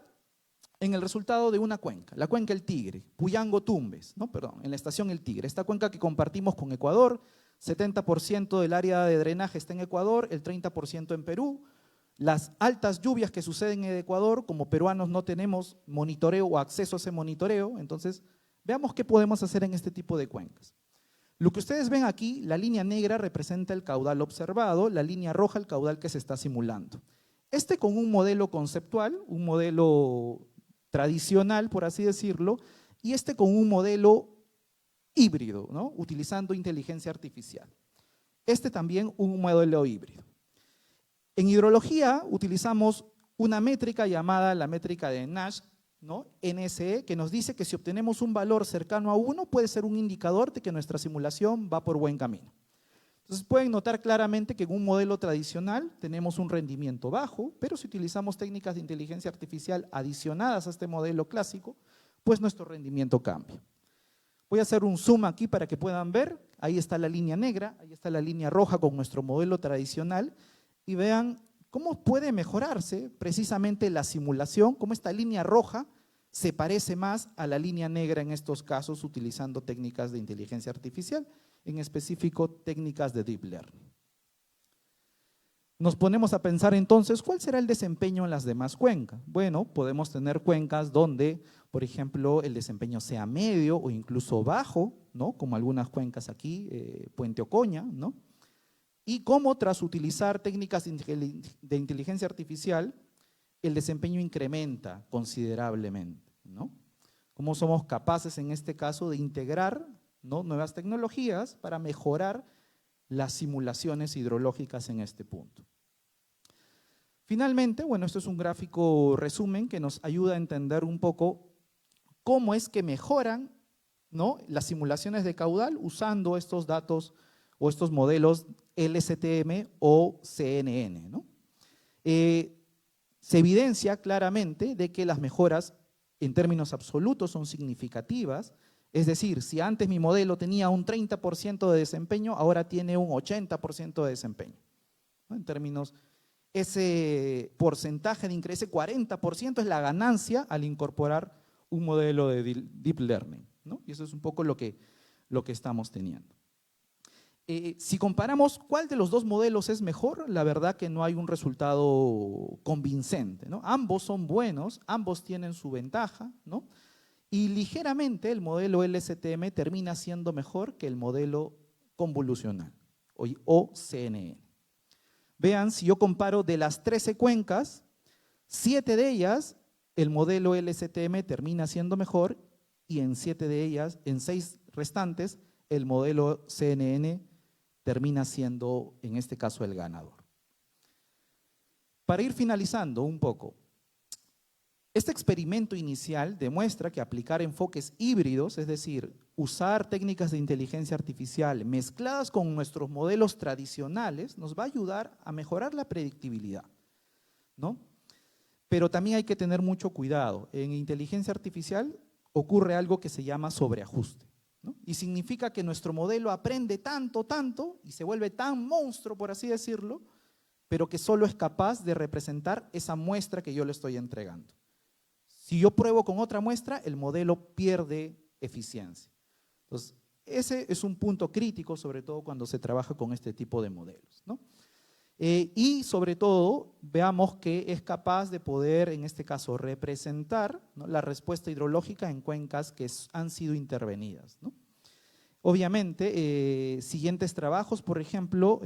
en el resultado de una cuenca, la cuenca El Tigre, Puyango-Tumbes, ¿no? Perdón, en la estación El Tigre, esta cuenca que compartimos con Ecuador, 70% del área de drenaje está en Ecuador, el 30% en Perú. Las altas lluvias que suceden en Ecuador, como peruanos no tenemos monitoreo o acceso a ese monitoreo, entonces veamos qué podemos hacer en este tipo de cuencas. Lo que ustedes ven aquí, la línea negra representa el caudal observado, la línea roja el caudal que se está simulando. Este con un modelo conceptual, un modelo tradicional, por así decirlo, y este con un modelo híbrido, ¿no? Utilizando inteligencia artificial. Este también un modelo híbrido. En hidrología utilizamos una métrica llamada la métrica de Nash, ¿no? NSE, que nos dice que si obtenemos un valor cercano a 1 puede ser un indicador de que nuestra simulación va por buen camino. Entonces pueden notar claramente que en un modelo tradicional tenemos un rendimiento bajo, pero si utilizamos técnicas de inteligencia artificial adicionadas a este modelo clásico, pues nuestro rendimiento cambia. Voy a hacer un zoom aquí para que puedan ver, ahí está la línea negra, ahí está la línea roja con nuestro modelo tradicional y vean cómo puede mejorarse precisamente la simulación, cómo esta línea roja se parece más a la línea negra en estos casos utilizando técnicas de inteligencia artificial, en específico técnicas de deep learning. Nos ponemos a pensar entonces, ¿cuál será el desempeño en las demás cuencas? Bueno, podemos tener cuencas donde, por ejemplo, el desempeño sea medio o incluso bajo, ¿no? Como algunas cuencas aquí, Puente Ocoña, ¿no? Y cómo tras utilizar técnicas de inteligencia artificial, el desempeño incrementa considerablemente, ¿no? Cómo somos capaces en este caso de integrar, ¿no? Nuevas tecnologías para mejorar las simulaciones hidrológicas en este punto. Finalmente, bueno, esto es un gráfico resumen que nos ayuda a entender un poco cómo es que mejoran, ¿no?, las simulaciones de caudal usando estos datos o estos modelos LSTM o CNN, ¿no? Se evidencia claramente de que las mejoras en términos absolutos son significativas, es decir, si antes mi modelo tenía un 30% de desempeño, ahora tiene un 80% de desempeño, ¿no? En términos, ese porcentaje de incremento, ese 40% es la ganancia al incorporar un modelo de Deep Learning, ¿no? Y eso es un poco lo que estamos teniendo. Si comparamos cuál de los dos modelos es mejor, la verdad que no hay un resultado convincente, ¿no? Ambos son buenos, ambos tienen su ventaja, ¿no? Y ligeramente el modelo LSTM termina siendo mejor que el modelo convolucional o CNN. Vean, si yo comparo de las 13 cuencas, 7 de ellas el modelo LSTM termina siendo mejor y en 7 de ellas, en 6 restantes, el modelo CNN termina siendo, en este caso, el ganador. Para ir finalizando un poco, este experimento inicial demuestra que aplicar enfoques híbridos, es decir, usar técnicas de inteligencia artificial mezcladas con nuestros modelos tradicionales, nos va a ayudar a mejorar la predictibilidad, ¿no? Pero también hay que tener mucho cuidado. En inteligencia artificial ocurre algo que se llama sobreajuste, ¿no? Y significa que nuestro modelo aprende tanto y se vuelve tan monstruo, por así decirlo, pero que solo es capaz de representar esa muestra que yo le estoy entregando. Si yo pruebo con otra muestra, el modelo pierde eficiencia. Entonces, ese es un punto crítico, sobre todo cuando se trabaja con este tipo de modelos, ¿no? Y sobre todo, veamos que es capaz de poder, en este caso, representar, ¿no?, la respuesta hidrológica en cuencas que han sido intervenidas, ¿no? Obviamente, siguientes trabajos, por ejemplo,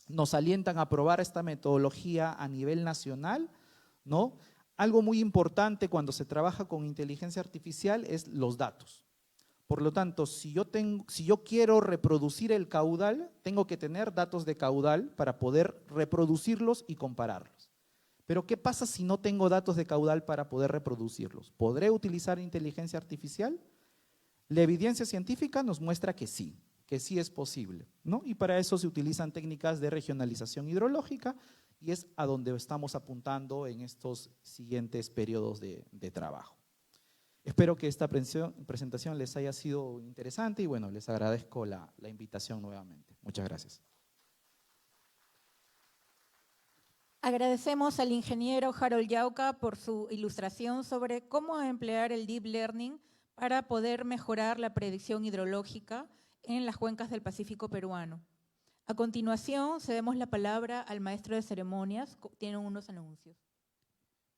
nos alientan a probar esta metodología a nivel nacional, ¿no? Algo muy importante cuando se trabaja con inteligencia artificial es los datos. Por lo tanto, si yo quiero reproducir el caudal, tengo que tener datos de caudal para poder reproducirlos y compararlos. Pero ¿qué pasa si no tengo datos de caudal para poder reproducirlos? ¿Podré utilizar inteligencia artificial? La evidencia científica nos muestra que sí es posible, ¿no? Y para eso se utilizan técnicas de regionalización hidrológica y es a donde estamos apuntando en estos siguientes periodos de trabajo. Espero que esta presentación les haya sido interesante y bueno, les agradezco la invitación nuevamente. Muchas gracias. Agradecemos al ingeniero Harold Yauca por su ilustración sobre cómo emplear el Deep Learning para poder mejorar la predicción hidrológica en las cuencas del Pacífico peruano. A continuación, cedemos la palabra al maestro de ceremonias. Tiene unos anuncios.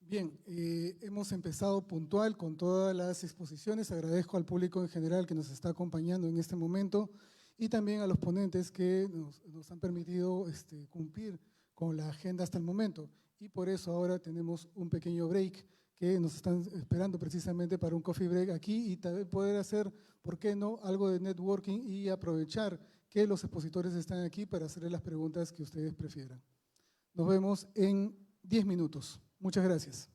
Bien, hemos empezado puntual con todas las exposiciones. Agradezco al público en general que nos está acompañando en este momento y también a los ponentes que nos han permitido cumplir con la agenda hasta el momento. Y por eso ahora tenemos un pequeño break que nos están esperando precisamente para un coffee break aquí y también poder hacer, ¿por qué no?, algo de networking y aprovechar que los expositores están aquí para hacerles las preguntas que ustedes prefieran. Nos vemos en 10 minutos. Muchas gracias.